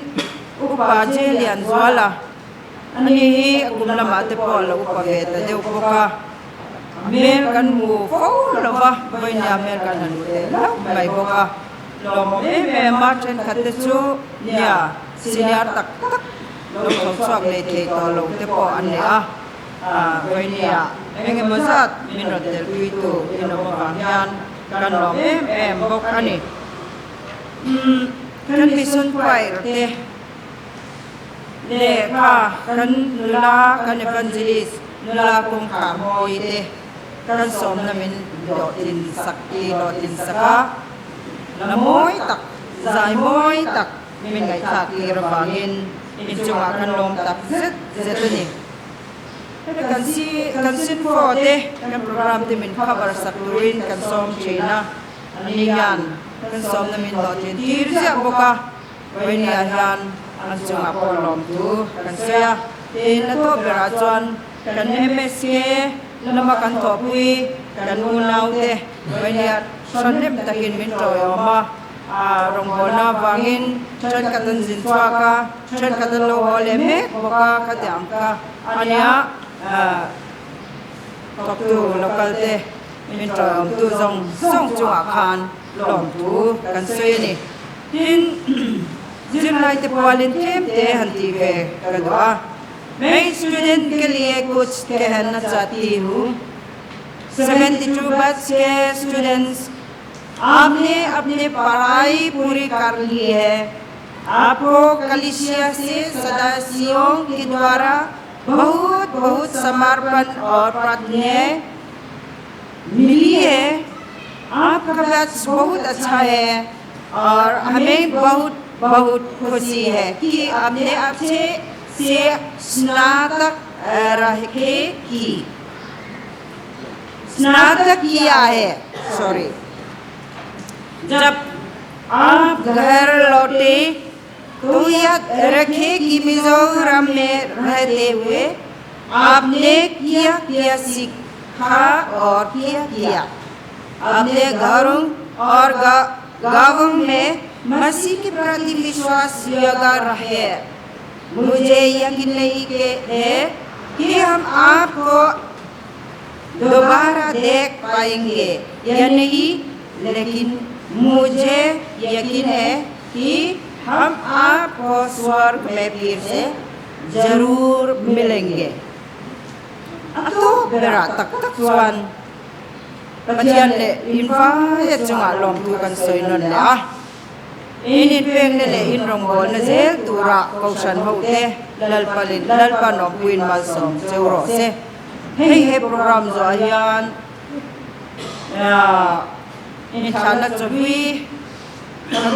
upa jelian zwala ani hi kumla mate po lo upa beta de upa mer kan mu fo lo ba bai ne mer kan han te lo mai boka lo me ma chen khatte chu nya senior tak lo thok swak le te to lo te po an ne bai ne enge mozat min ro del tu ino ba yan kan lo bok ani kan mission choir te le ka kan nula kan evangelist nula kong ka moi te kan som na min do tin sakti do tin saka na moi tak zai moi tak min ngai tha ki rawangin in chunga kan lom tak zet ni kan sin fo te kan program te min cover sakturin kan som china ani yan kan som na min do tin tir sia boka bai ni yan an chunga polom tu kan sia tin na to bera chuan kan MSK lama kan to pui kan unau te bania sanem takin min to yoma rong bona wangin chan katan jin chwa ka chan katan lo hole me boka ka tyang ka ania tok tu local te min to tu zong song chua khan lom tu kan sui ni tin Jin light pollen टेम ते हंती वे कदवा मैं student के लिए कुछ कहना चाहती हूँ 72 batch के students आपने अपनी पढ़ाई पूरी कर ली है आपको कलिसिया से सदस्यों के द्वारा बहुत बहुत समर्पण और प्रार्थनाएं मिली है आपका बैच बहुत अच्छा है और हमें बहुत बहुत खुशी है कि आपने आपसे स्नातक किया है सॉरी जब आप घर लौटे तो याद रखें कि मिजोरम में रहते हुए आपने किया सीखा और किया आपने घरों और गांवों में मसीह के प्रति विश्वास जगा रहे मुझे यकीन नहीं है कि हम आपको दोबारा देख पाएंगे या नहीं लेकिन मुझे यकीन है कि हम आपको स्वर्ग में फिर से जरूर मिलेंगे तो बेरा तक स्वान पतियान ले इनफा ये चुंगा लोम तू kan soinon le in peng le in rong bol na je tura kausan hote lalpan no puin mal som cheuro se he program zo yan in thana chobi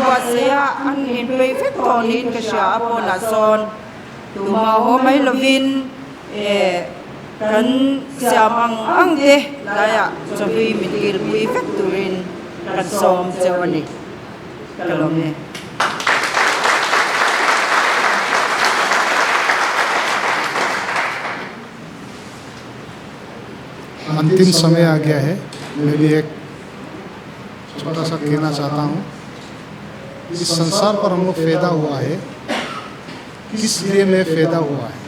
wa se ya an in pe fe ton in ka sha po na son tu ma ho mai lovin kan siamang ang de laya chobi mitil pui factorin kan som chewani kalom ne अंतिम समय आ गया है मैं भी एक छोटा सा कहना चाहता हूँ इस संसार पर हम लोग पैदा हुआ है किस लिए मैं पैदा हुआ है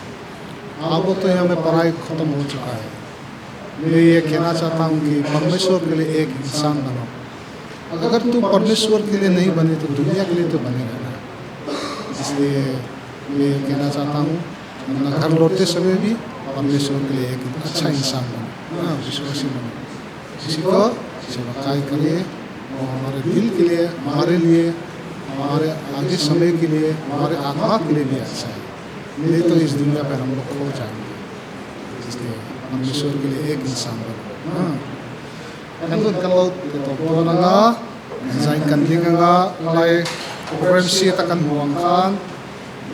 अब तो यहाँ में पढ़ाई खत्म हो चुका है मैं ये कहना चाहता हूँ कि परमेश्वर के लिए एक इंसान बनो अगर तू परमेश्वर के लिए नहीं बने तो दुनिया के लिए तो बनेगा ना इसलिए मैं ये कहना चाहता हूँ अपना घर लौटते समय भी परमेश्वर के लिए एक अच्छा इंसान बनो विश्वासी बनो किसी को सेवकाई करिए और हमारे दिल के लिए हमारे हमारे आगे समय के लिए हमारे आत्मा के लिए भी अच्छा है नहीं तो इस दुनिया पर हम लोग खो जाएंगे इसलिए परमेश्वर के लिए एक इंसान बनो Nandun kalau kita pulang zain kan dinga lai program si takan buangkan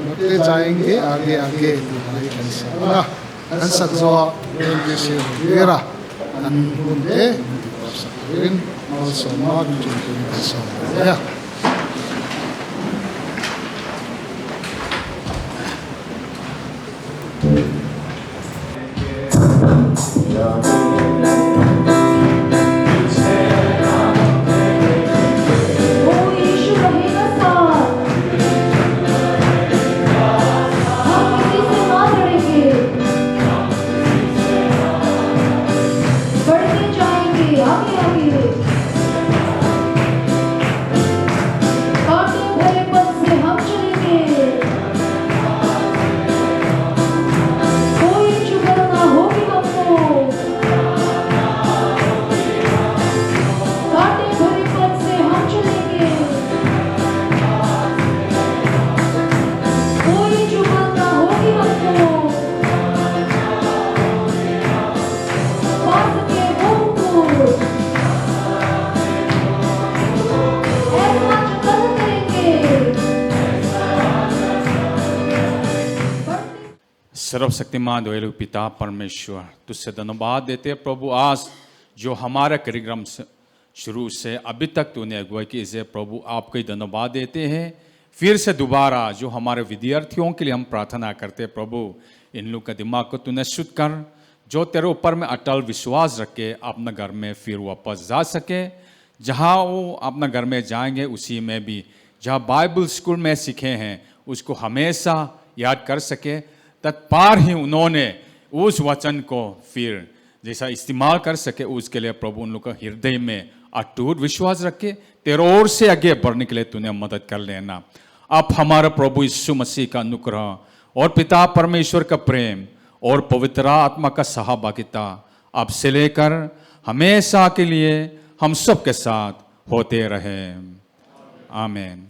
nanti जाएंगे आगे आगे dimulai kan sana kan sakzo program si vera kan bunte sakurin also mod junto kan ya सर्वशक्तिमान दयालु पिता परमेश्वर तुझसे धन्यवाद देते हैं प्रभु आज जो हमारा कार्यक्रम शुरू से अभी तक तूने अगुवाई की इसे प्रभु आपको ही धन्यवाद देते हैं फिर से दोबारा जो हमारे विद्यार्थियों के लिए हम प्रार्थना करते हैं प्रभु इन लोग का दिमाग को तूने शुद्ध कर जो तेरे ऊपर में अटल विश्वास रख के अपना घर में फिर वापस जा सके। जहाँ वो अपना घर में जाएंगे उसी में भी जहाँ बाइबल स्कूल में सीखे हैं उसको हमेशा याद कर सके, तत्पार ही उन्होंने उस वचन को फिर जैसा इस्तेमाल कर सके, उसके लिए प्रभु उन लोग का हृदय में अटूट विश्वास रखे। तेरे ओर से आगे बढ़ने के लिए तूने मदद कर लेना। अब हमारा प्रभु यीशु मसीह का अनुग्रह और पिता परमेश्वर का प्रेम और पवित्र आत्मा का सहभागिता अब से लेकर हमेशा के लिए हम सब के साथ होते रहे। आमीन।